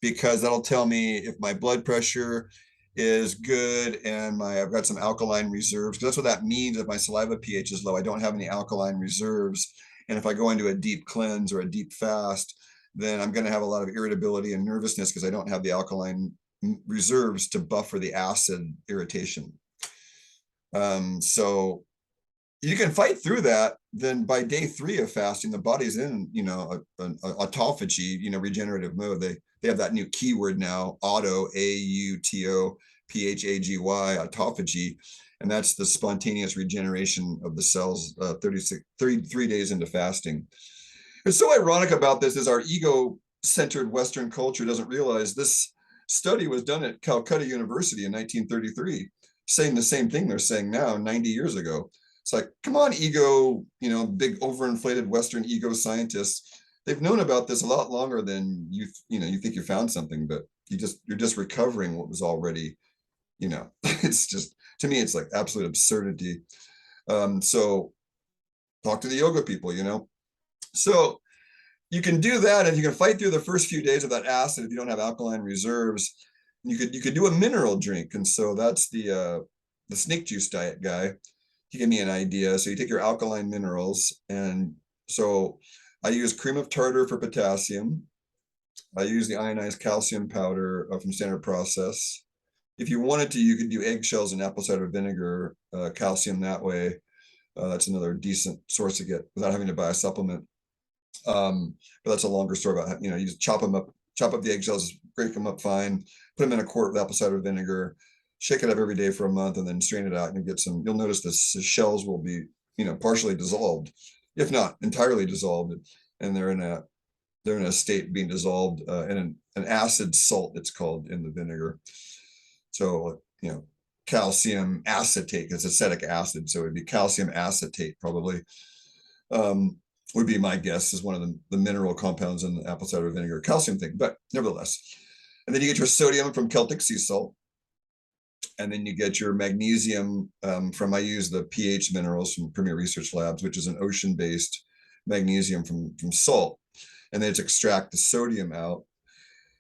because that'll tell me if my blood pressure is good and I've got some alkaline reserves, because that's what that means. If my saliva pH is low, I don't have any alkaline reserves. And if I go into a deep cleanse or a deep fast, then I'm going to have a lot of irritability and nervousness, because I don't have the alkaline reserves to buffer the acid irritation. So you can fight through that. Then by day 3 of fasting, the body's in, autophagy, regenerative mode. They have that new keyword now, auto, AUTO, PHAGY, autophagy. And that's the spontaneous regeneration of the cells 33 days into fasting. What's so ironic about this is our ego-centered Western culture doesn't realize this study was done at Calcutta University in 1933, saying the same thing they're saying now 90 years ago. It's like, come on, ego, big overinflated Western ego scientists. They've known about this a lot longer than you think you found something, but you're just recovering what was already, it's just, to me, it's like absolute absurdity. So talk to the yoga people, So you can do that, and you can fight through the first few days of that acid if you don't have alkaline reserves. You could do a mineral drink, and so that's the snake juice diet guy. He gave me an idea. So you take your alkaline minerals, and so I use cream of tartar for potassium. I use the ionized calcium powder from Standard Process. If you wanted to, you could do eggshells and apple cider vinegar, calcium that way. That's another decent source to get without having to buy a supplement. But that's a longer story about, you just chop up the eggshells, break them up fine, put them in a quart with apple cider vinegar, shake it up every day for a month, and then strain it out, and you get some. You'll notice the shells will be, partially dissolved, if not entirely dissolved, and they're in a state being dissolved in an acid salt, it's called, in the vinegar. So calcium acetate, it's acetic acid, so it'd be calcium acetate probably. Would be my guess, is one of the mineral compounds in the apple cider vinegar, calcium thing, but nevertheless. And then you get your sodium from Celtic sea salt. And then you get your magnesium I use the pH minerals from Premier Research Labs, which is an ocean-based magnesium from salt. And they just extract the sodium out.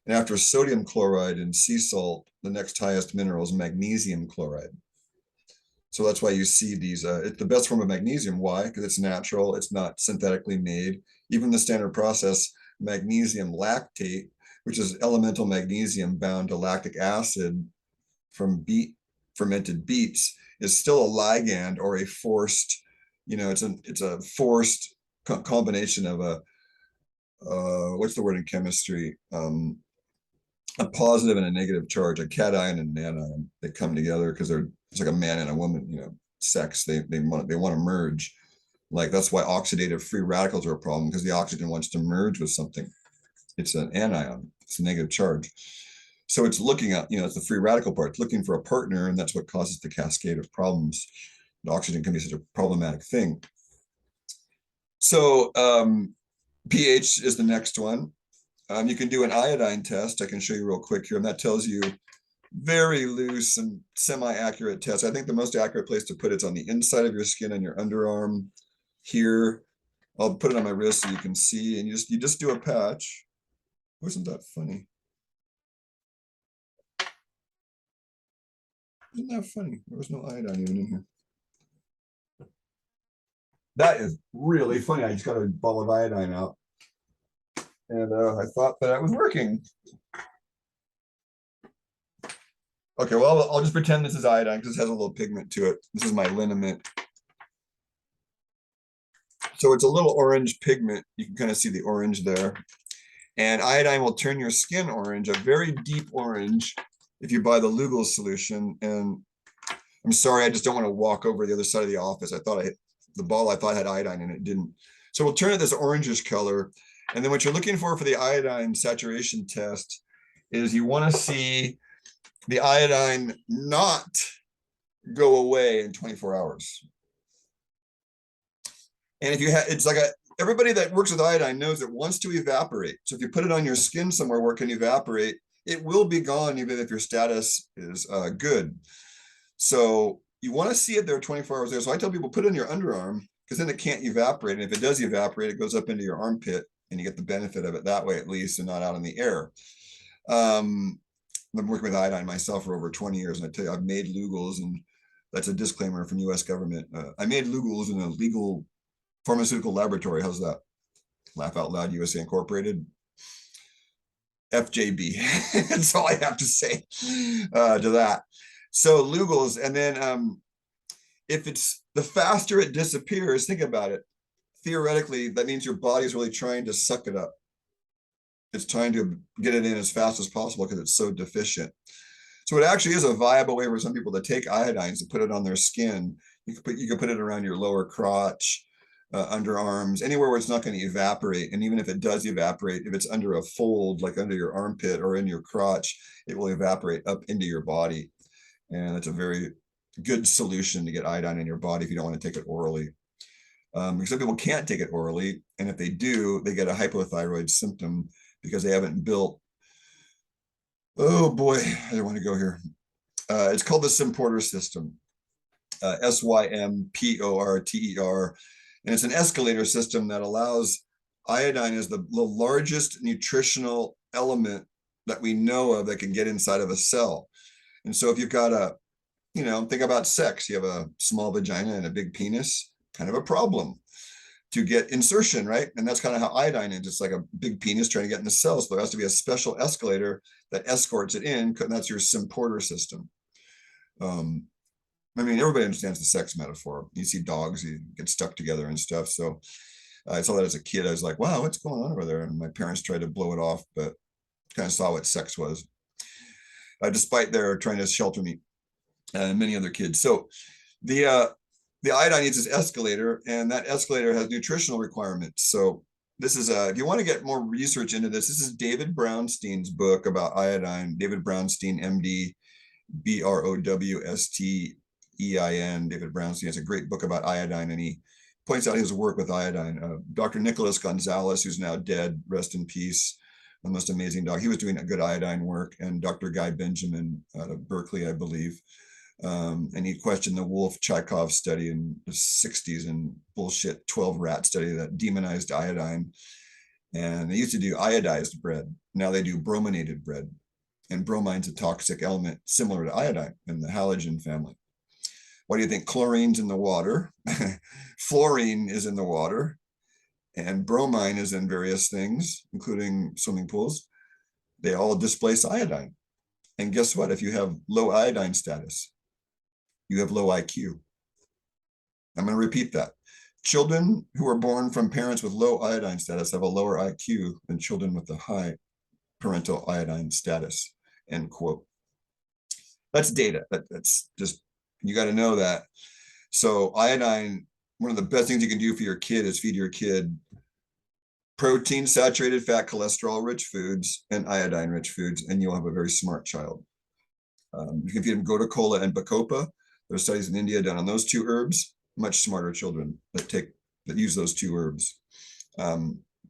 And after sodium chloride and sea salt, the next highest mineral is magnesium chloride. So that's why you see these, it's the best form of magnesium. Why? Because it's natural, it's not synthetically made. Even the Standard Process magnesium lactate, which is elemental magnesium bound to lactic acid from fermented beets, is still a ligand, or a forced, it's a forced combination of what's the word in chemistry? A positive and a negative charge, a cation and an anion. They come together because it's like a man and a woman, sex. They want to merge. Like, that's why oxidative free radicals are a problem, because the oxygen wants to merge with something. It's an anion. It's a negative charge. So it's looking at, it's the free radical part. It's looking for a partner, and that's what causes the cascade of problems. And oxygen can be such a problematic thing. So pH is the next one. You can do an iodine test. I can show you real quick here, and that tells you very loose and semi-accurate test. I think the most accurate place to put it's on the inside of your skin on your underarm here. I'll put it on my wrist so you can see, and you just do a patch. Wasn't that funny? Isn't that funny? There was no iodine even in here. That is really funny. I just got a ball of iodine out, and I thought that it was working. Okay, well, I'll just pretend this is iodine because it has a little pigment to it. This is my liniment. So it's a little orange pigment. You can kind of see the orange there. And iodine will turn your skin orange, a very deep orange, if you buy the Lugol's solution. And I'm sorry, I just don't want to walk over the other side of the office. I thought the ball I thought had iodine and it didn't. So we'll turn it this orangish color. And then what you're looking for the iodine saturation test is you want to see the iodine not go away in 24 hours. And if you have, it's like everybody that works with iodine knows it wants to evaporate. So if you put it on your skin somewhere where it can evaporate, it will be gone even if your status is good. So you want to see it there 24 hours there. So I tell people put it in your underarm because then it can't evaporate. And if it does evaporate, it goes up into your armpit and you get the benefit of it that way at least and not out in the air. I've been working with iodine myself for over 20 years. And I tell you, I've made Lugol's, and that's a disclaimer from US government. I made Lugol's in a legal pharmaceutical laboratory. How's that? Laugh out loud, USA Incorporated. FJB. That's all I have to say to that. So Lugol's, and then if it's the faster it disappears, think about it. Theoretically, that means your body's really trying to suck it up. It's trying to get it in as fast as possible because it's so deficient. So it actually is a viable way for some people to take iodines to put it on their skin. You can put it around your lower crotch, underarms, anywhere where it's not going to evaporate. And even if it does evaporate, if it's under a fold, like under your armpit or in your crotch, it will evaporate up into your body. And it's a very good solution to get iodine in your body if you don't want to take it orally. Because some people can't take it orally. And if they do, they get a hypothyroid symptom because they haven't built, oh boy, I don't want to go here. It's called the Symporter system, Symporter. And it's an escalator system that allows iodine as the largest nutritional element that we know of that can get inside of a cell. And so if you've got think about sex, you have a small vagina and a big penis, kind of a problem to get insertion, right? And that's kind of how iodine is. It's like a big penis trying to get in the cells. So there has to be a special escalator that escorts it in, and that's your Symporter system. I mean, everybody understands the sex metaphor. You see dogs, you get stuck together and stuff. So I saw that as a kid. I was like, wow, what's going on over there? And my parents tried to blow it off, but kind of saw what sex was, despite their trying to shelter me and many other kids. So the iodine needs this escalator, and that escalator has nutritional requirements. So this is if you want to get more research into this is David Brownstein's book about iodine. David Brownstein, MD, Browstein. David Brownstein has a great book about iodine, and he points out his work with iodine. Dr. Nicholas Gonzalez, who's now dead, rest in peace, the most amazing dog. He was doing a good iodine work, and Dr. Guy Benjamin out of Berkeley, I believe. And he questioned the Wolff-Chaikov study in the 60s and bullshit 12 rat study that demonized iodine. And they used to do iodized bread. Now they do brominated bread. And bromine's a toxic element similar to iodine in the halogen family. Why do you think chlorine's in the water? Fluorine is in the water. And bromine is in various things, including swimming pools. They all displace iodine. And guess what? If you have low iodine status, you have low IQ. I'm going to repeat that. Children who are born from parents with low iodine status have a lower IQ than children with a high parental iodine status, end quote. That's data. That's just, you got to know that. So iodine, one of the best things you can do for your kid is feed your kid protein, saturated fat, cholesterol rich foods, and iodine rich foods, and you'll have a very smart child. You can feed them gotu kola and bacopa. There's studies in India done on those two herbs. Much smarter children that use those two herbs.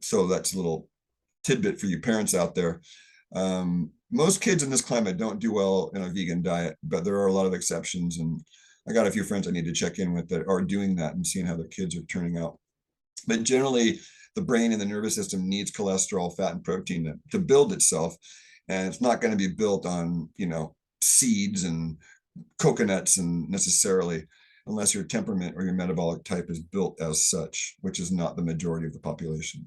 So that's a little tidbit for you parents out there. most kids in this climate don't do well in a vegan diet, but there are a lot of exceptions. And I got a few friends I need to check in with that are doing that and seeing how their kids are turning out. But generally, the brain and the nervous system needs cholesterol, fat, and protein to build itself. And it's not going to be built on, seeds and coconuts and necessarily, unless your temperament or your metabolic type is built as such, which is not the majority of the population.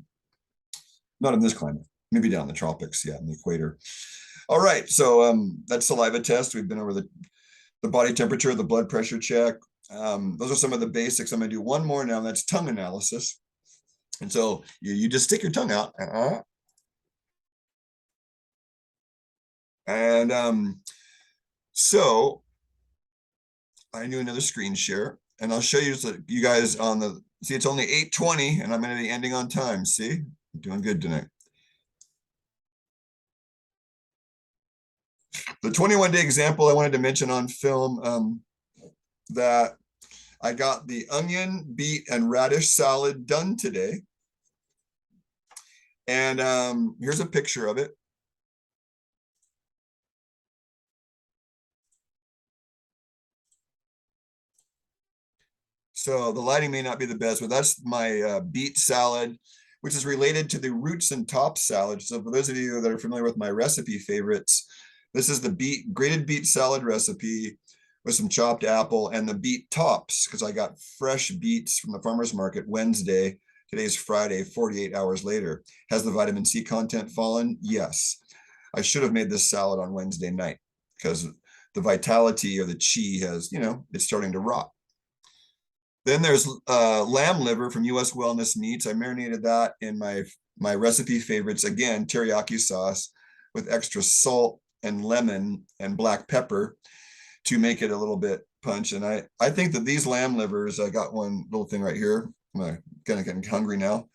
Not in this climate, maybe down in the tropics, yeah, in the equator. All right, so that's saliva test. We've been over the body temperature, the blood pressure check. Those are some of the basics. I'm gonna do one more now, that's tongue analysis. And so you just stick your tongue out. And so I do another screen share, and I'll show you so you guys on the, see, it's only 8:20 and I'm gonna be ending on time. See, I'm doing good tonight. The 21-day example I wanted to mention on film, that I got the onion, beet, and radish salad done today. And here's a picture of it. So the lighting may not be the best, but that's my beet salad, which is related to the roots and tops salad. So for those of you that are familiar with my recipe favorites, this is the grated beet salad recipe with some chopped apple and the beet tops, because I got fresh beets from the farmer's market Wednesday. Today's Friday, 48 hours later. Has the vitamin C content fallen? Yes. I should have made this salad on Wednesday night because the vitality or the chi has, it's starting to rot. Then there's lamb liver from US Wellness Meats. I marinated that in my recipe favorites, again, teriyaki sauce with extra salt and lemon and black pepper to make it a little bit punch. And I think that these lamb livers, I got one little thing right here. I'm kind of getting hungry now.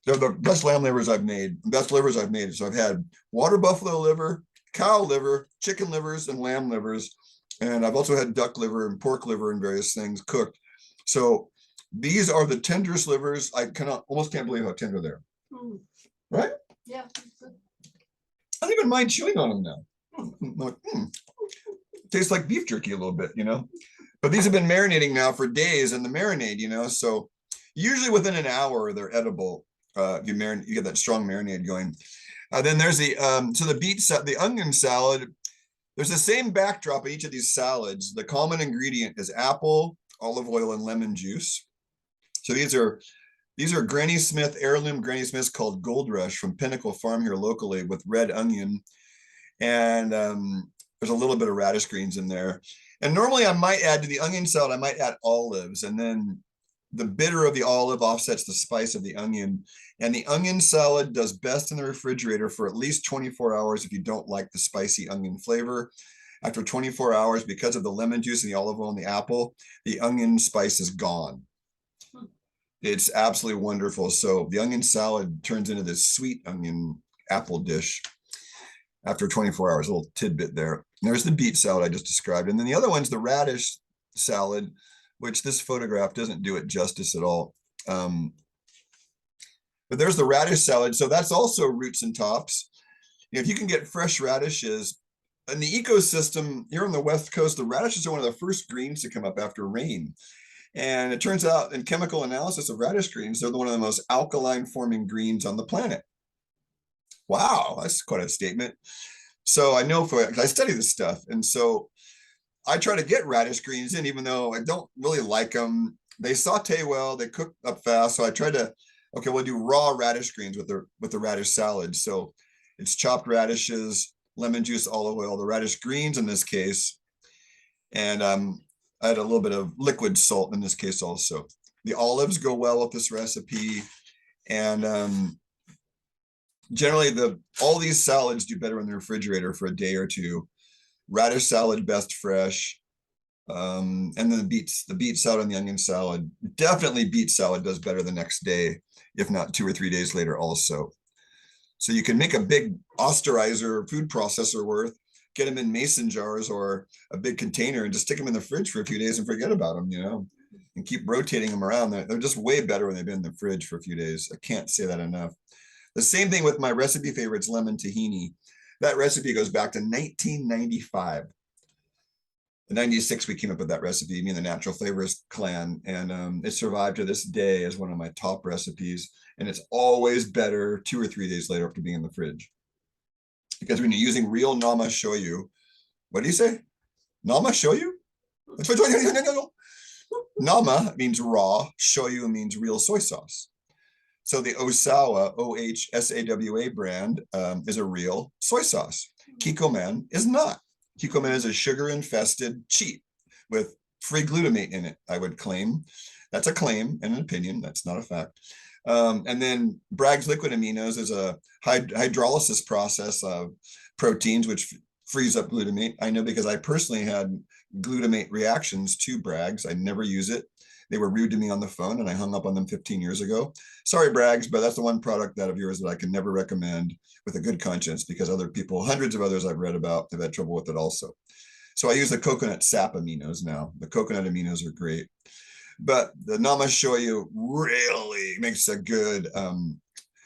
They're the best lamb livers I've made, best livers I've made. So I've had water buffalo liver, cow liver, chicken livers, and lamb livers. And I've also had duck liver and pork liver and various things cooked. So these are the tenderest livers. I almost can't believe how tender they're. Right? Yeah. I don't even mind chewing on them now. Like, tastes like beef jerky a little bit, But these have been marinating now for days, and the marinade, so usually within an hour they're edible. You get that strong marinade going. Then there's the onion salad. There's the same backdrop in each of these salads. The common ingredient is apple, olive oil, and lemon juice. So these are Granny Smith, heirloom Granny Smiths called Gold Rush from Pinnacle Farm here locally with red onion. And there's a little bit of radish greens in there. And normally I might add to the onion salad, I might add olives, and then the bitter of the olive offsets the spice of the onion. And the onion salad does best in the refrigerator for at least 24 hours if you don't like the spicy onion flavor. After 24 hours, because of the lemon juice and the olive oil and the apple, the onion spice is gone. It's absolutely wonderful. So the onion salad turns into this sweet onion apple dish after 24 hours, a little tidbit there. And there's the beet salad I just described. And then the other one's the radish salad, which this photograph doesn't do it justice at all. But there's the radish salad. So that's also roots and tops. If you can get fresh radishes, in the ecosystem here on the West Coast, the radishes are one of the first greens to come up after rain. And it turns out in chemical analysis of radish greens, they're one of the most alkaline forming greens on the planet. Wow, that's quite a statement. So I know I study this stuff. And so I try to get radish greens in, even though I don't really like them. They saute well, they cook up fast. So I tried to, we'll do raw radish greens with the radish salad. So it's chopped radishes, lemon juice, olive oil, the radish greens in this case. And I had a little bit of liquid salt in this case also. The olives go well with this recipe. And generally all these salads do better in the refrigerator for a day or two. Radish salad best fresh. And then the beet salad and the onion salad. Definitely beet salad does better the next day, if not 2 or 3 days later also. So you can make a big osterizer food processor worth, get them in mason jars or a big container and just stick them in the fridge for a few days and forget about them, and keep rotating them around. They're just way better when they've been in the fridge for a few days. I can't say that enough. The same thing with my recipe favorites, lemon tahini. That recipe goes back to 1995. In 96, we came up with that recipe, me and the Natural Flavorist clan, and it survived to this day as one of my top recipes. And it's always better 2 or 3 days later after being in the fridge. Because when you're using real Nama shoyu, what do you say? Nama shoyu? Nama means raw, shoyu means real soy sauce. So the Osawa, OHSAWA brand is a real soy sauce. Kikkoman is not. Kikkoman is a sugar-infested cheat with free glutamate in it, I would claim. That's a claim and an opinion. That's not a fact. And then Bragg's liquid aminos is a hydrolysis process of proteins, which frees up glutamate. I know because I personally had glutamate reactions to Bragg's. I never use it. They were rude to me on the phone and I hung up on them 15 years ago. Sorry, Bragg's, but that's the one product that of yours that I can never recommend with a good conscience because other people, hundreds of others I've read about have had trouble with it also. So I use the coconut sap aminos now. The coconut aminos are great. But the Nama shoyu really makes a good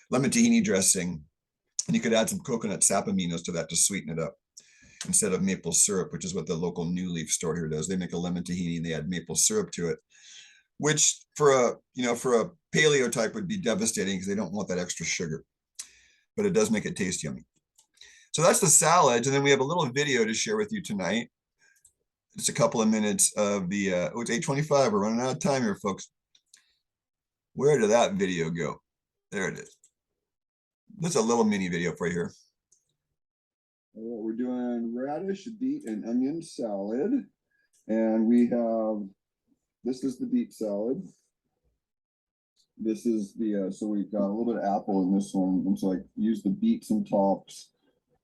lemon tahini dressing. And you could add some coconut sap aminos to that to sweeten it up instead of maple syrup, which is what the local New Leaf store here does. They make a lemon tahini and they add maple syrup to it, which for a paleo type would be devastating because they don't want that extra sugar, but it does make it taste yummy. So that's the salads. And then we have a little video to share with you tonight. It's a couple of minutes of the, it's 8:25. We're running out of time here, folks. Where did that video go? There it is. That's a little mini video for you here. We're doing radish, beet, and onion salad. And we have, this is the beet salad. This is the, so we've got a little bit of apple in this one. And so I use the beets and tops.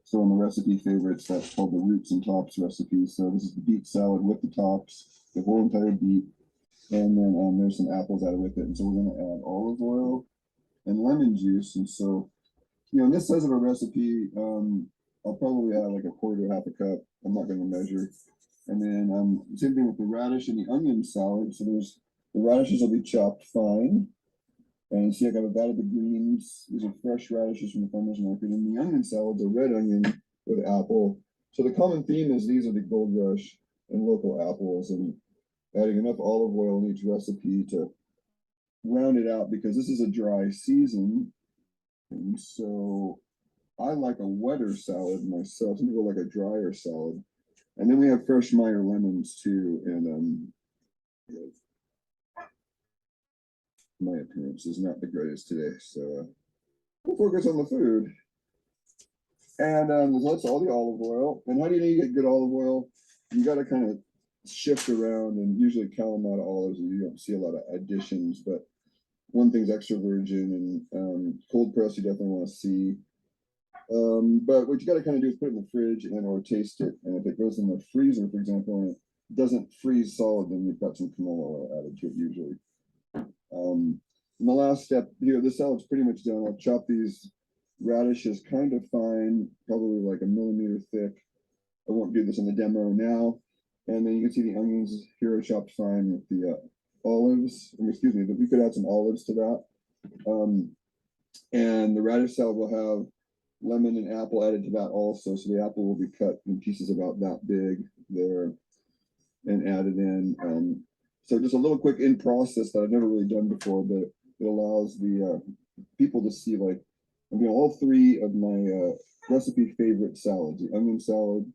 So in the recipe favorites, that's called the roots and tops recipe. So this is the beet salad with the tops, the whole entire beet. And then there's some apples added with it. And so we're going to add olive oil and lemon juice. And so, in this size of a recipe, I'll probably add like a quarter to half a cup. I'm not going to measure. And then same thing with the radish and the onion salad. So the radishes will be chopped fine. And see, I've added the greens. These are fresh radishes from the farmer's market. And the onion salad, the red onion with apple. So the common theme is these are the Gold Rush and local apples, and adding enough olive oil in each recipe to round it out because this is a dry season. And so I like a wetter salad myself. Some people like a drier salad. And then we have fresh Meyer lemons too. And my appearance is not the greatest today, so we'll focus on the food. And that's all the olive oil. And how do you get good olive oil? You got to kind of shift around and usually Kalamata olives, and you don't see a lot of additions, but one thing's extra virgin and cold press you definitely want to see. But what you got to kind of do is put it in the fridge and or taste it. And if it goes in the freezer, for example, and it doesn't freeze solid, then you've got some canola oil added to it usually. And the last step here, this salad's pretty much done. I'll chop these radishes kind of fine, probably like a millimeter thick. I won't do this in the demo now. And then you can see the onions here are chopped fine with the olives. Excuse me, but we could add some olives to that. And the radish salad will have lemon and apple added to that also. So the apple will be cut in pieces about that big there and added in. So just a little quick in process that I've never really done before, but it allows the people to see like, all three of my recipe favorite salads, the onion salad,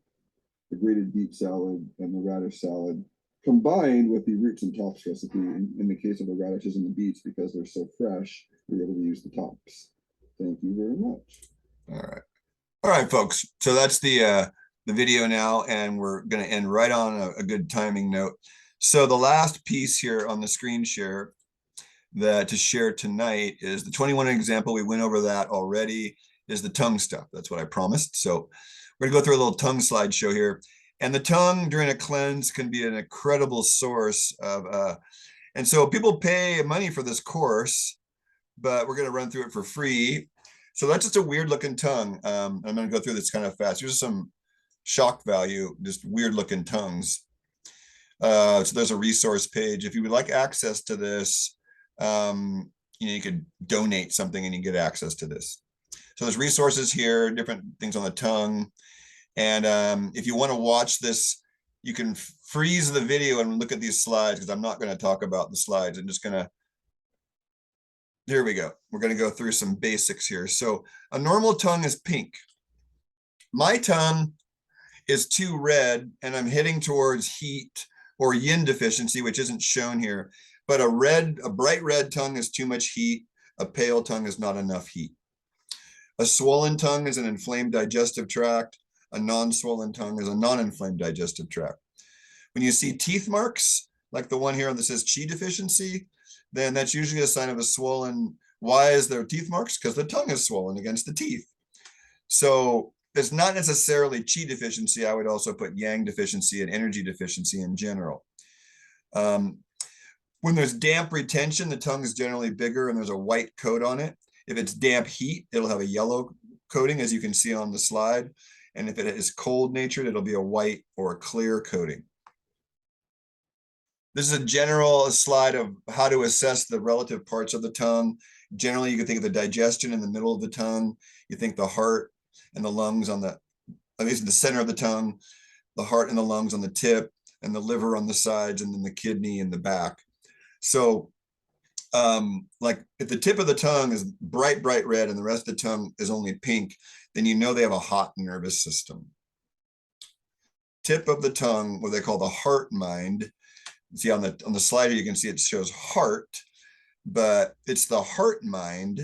the grated beet salad, and the radish salad, combined with the roots and tops recipe. In the case of the radishes and the beets, because they're so fresh, we're able to use the tops. Thank you very much. All right, folks. So that's the video now, and we're going to end right on a good timing note. So the last piece here on the screen share that to share tonight is the 21 example. We went over that already, is the tongue stuff. That's what I promised. So we're gonna go through a little tongue slideshow here. And the tongue during a cleanse can be an incredible source of, and so people pay money for this course, but we're gonna run through it for free. So that's just a weird looking tongue. I'm gonna go through this kind of fast. Here's some shock value, just weird looking tongues. So there's a resource page. If you would like access to this, you could donate something and you get access to this. So there's resources here, different things on the tongue. And if you want to watch this, you can freeze the video and look at these slides, because I'm not going to talk about the slides. I'm just going to, there we go. We're going to go through some basics here. So a normal tongue is pink. My tongue is too red, and I'm heading towards heat or yin deficiency, which isn't shown here. But a bright red tongue is too much heat. A pale tongue is not enough heat. A swollen tongue is an inflamed digestive tract. A non-swollen tongue is a non-inflamed digestive tract. When you see teeth marks, like the one here that says qi deficiency, then that's usually a sign of a swollen. Why is there teeth marks? Because the tongue is swollen against the teeth. So it's not necessarily qi deficiency. I would also put yang deficiency and energy deficiency in general. When there's damp retention, the tongue is generally bigger and there's a white coat on it. If it's damp heat, it'll have a yellow coating, as you can see on the slide. And if it is cold natured, it'll be a white or a clear coating. This is a general slide of how to assess the relative parts of the tongue. Generally, you can think of the digestion in the middle of the tongue. You think the heart and the lungs on the, at least in the center of the tongue, the heart and the lungs on the tip, and the liver on the sides, and then the kidney in the back. So like if the tip of the tongue is bright red and the rest of the tongue is only pink, then you know they have a hot nervous system. Tip of the tongue, what they call the heart mind. See on the slide here, you can see it shows heart, but it's the heart mind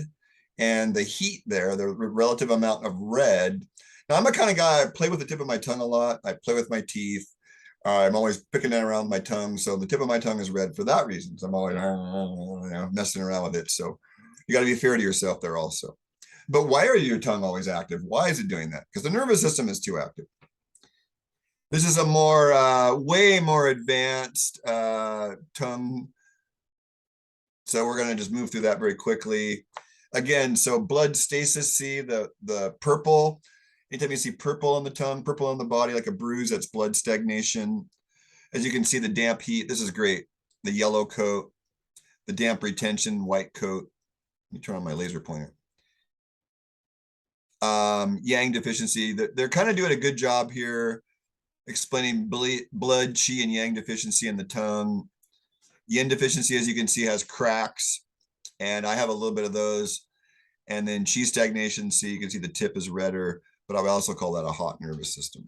and the heat there, the relative amount of red. Now I'm a kind of guy, I play with the tip of my tongue a lot. I play with my teeth. I'm always picking it around my tongue. So the tip of my tongue is red for that reason. So I'm always messing around with it. So you got to be fair to yourself there also. But why are your tongue always active? Why is it doing that? Because the nervous system is too active. This is a more, way more advanced tongue. So we're going to just move through that very quickly. Again, so blood stasis, see the purple. Anytime you see purple on the tongue, purple on the body, like a bruise, that's blood stagnation. As you can see, the damp heat, this is great. The yellow coat, the damp retention, white coat. Let me turn on my laser pointer. Yang deficiency, they're kind of doing a good job here explaining blood, qi, and yang deficiency in the tongue. Yin deficiency, as you can see, has cracks, and I have a little bit of those. And then qi stagnation, see, you can see the tip is redder, but I would also call that a hot nervous system.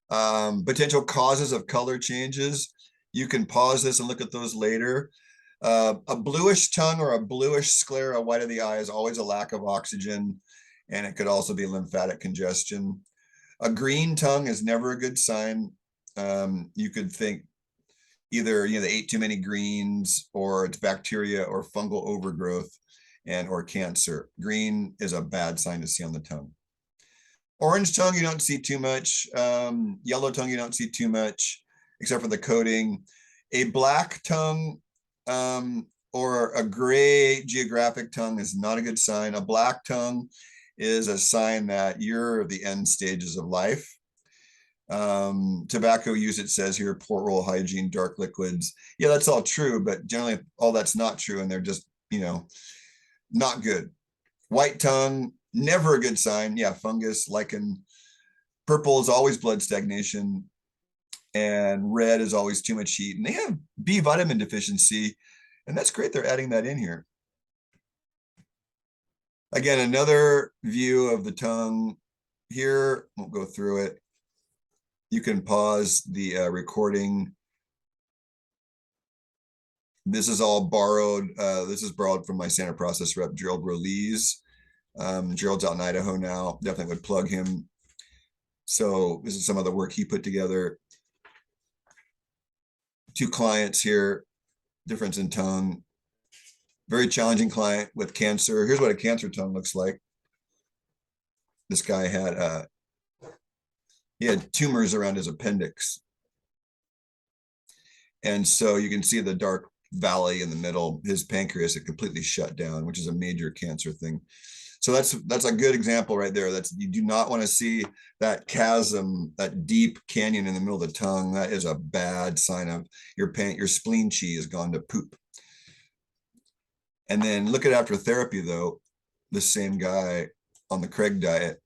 Potential causes of color changes. You can pause this and look at those later. A bluish tongue or a bluish sclera, white of the eye, is always a lack of oxygen, and it could also be lymphatic congestion. A green tongue is never a good sign. You could think either they ate too many greens, or it's bacteria or fungal overgrowth or cancer. Green is a bad sign to see on the tongue. Orange tongue, you don't see too much. Yellow tongue, you don't see too much, except for the coating. A black tongue or a gray geographic tongue is not a good sign. A black tongue is a sign that you're the end stages of life. Tobacco use, it says here, poor oral hygiene, dark liquids. Yeah, that's all true, but generally all that's not true, and they're just, not good. White tongue, never a good sign. Yeah, fungus, lichen. Purple is always blood stagnation, and red is always too much heat. And they have B vitamin deficiency, and that's great. They're adding that in here. Again, another view of the tongue here. Won't go through it. You can pause the recording. This is all borrowed. This is borrowed from my Santa Process rep, Gerald Rolise. Gerald's out in Idaho now. Definitely would plug him. So this is some of the work he put together. 2 clients here, difference in tongue. Very challenging client with cancer. Here's what a cancer tongue looks like. This guy had he had tumors around his appendix. And so you can see the dark valley in the middle. His pancreas had completely shut down, which is a major cancer thing. So that's a good example right there. You do not want to see that chasm, that deep canyon in the middle of the tongue. That is a bad sign of your spleen qi has gone to poop. And then look at after therapy though. the same guy on the Craig diet.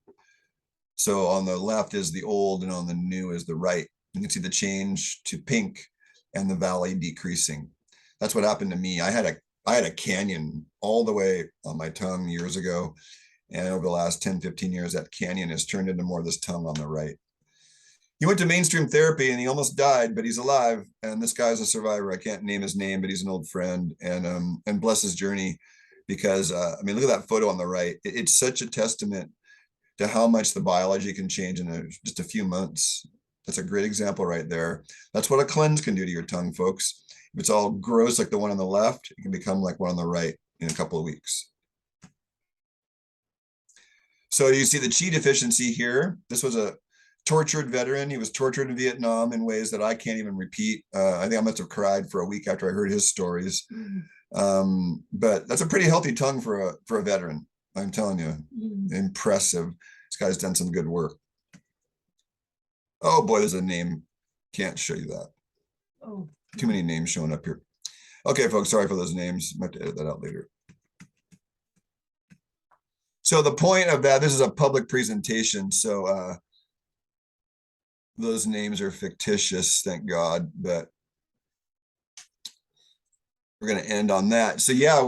So on the left is the old and on the new is the right. You can see the change to pink and the valley decreasing. That's what happened to me. I had a canyon all the way on my tongue years ago. And over the last 10, 15 years, that canyon has turned into more of this tongue on the right. He went to mainstream therapy and he almost died, but he's alive. And this guy's a survivor. I can't name his name, but he's an old friend, and bless his journey, because I mean, look at that photo on the right. It's such a testament to how much the biology can change in just a few months. That's a great example right there. That's what a cleanse can do to your tongue, folks. If it's all gross like the one on the left, it can become like one on the right in a couple of weeks. So you see the Qi deficiency here. This was a tortured veteran. He was tortured in Vietnam in ways that I can't even repeat. I think I must have cried for a week after I heard his stories. But that's a pretty healthy tongue for a veteran. I'm telling you, impressive. This guy's done some good work. Oh boy, there's a name. Can't show you that. Oh. Too many names showing up here. Okay, folks, sorry for those names. I have to edit that out later. So the point of that, this is a public presentation. So those names are fictitious, thank God, but we're going to end on that. So yeah,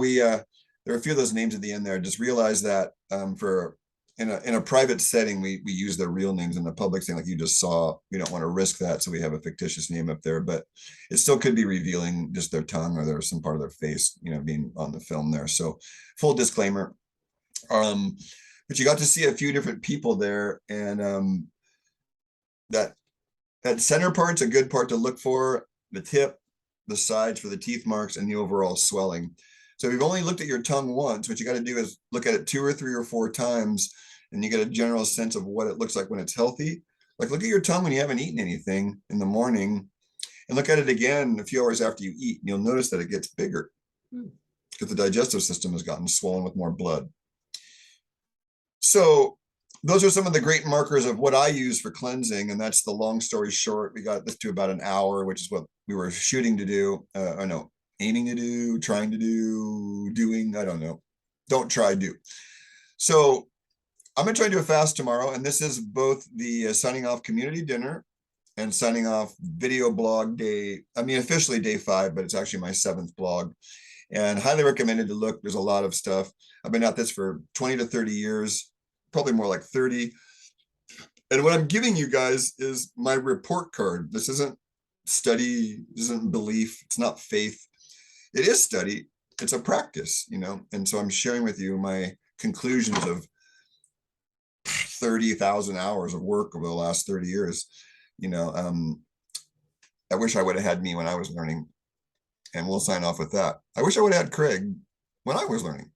there are a few of those names at the end there. Just realize that in a private setting, we use their real names. In the public setting, like you just saw, we don't want to risk that, so we have a fictitious name up there. But it still could be revealing just their tongue or there's some part of their face, being on the film there. So full disclaimer. But you got to see a few different people there, and that center part's a good part to look for. The tip, the sides for the teeth marks, and the overall swelling. So if you've only looked at your tongue once, what you got to do is look at it 2 or 3 or 4 times, and you get a general sense of what it looks like when it's healthy. Like look at your tongue when you haven't eaten anything in the morning, and look at it again a few hours after you eat, and you'll notice that it gets bigger because the digestive system has gotten swollen with more blood. So those are some of the great markers of what I use for cleansing. And that's the long story short. We got this to about an hour, which is what we were shooting to do. Or no, aiming to do, trying to do, doing, I don't know. Don't try, do. So I'm going to try to do a fast tomorrow. And this is both the signing off community dinner and signing off video blog day. I mean, officially day 5, but it's actually my 7th blog. And highly recommended to look. There's a lot of stuff. I've been at this for 20 to 30 years, probably more like 30. And what I'm giving you guys is my report card. This isn't study, this isn't belief, it's not faith. It is study, it's a practice, And so I'm sharing with you my conclusions of 30,000 hours of work over the last 30 years. I wish I would have had me when I was learning. And we'll sign off with that. I wish I would have had Craig when I was learning.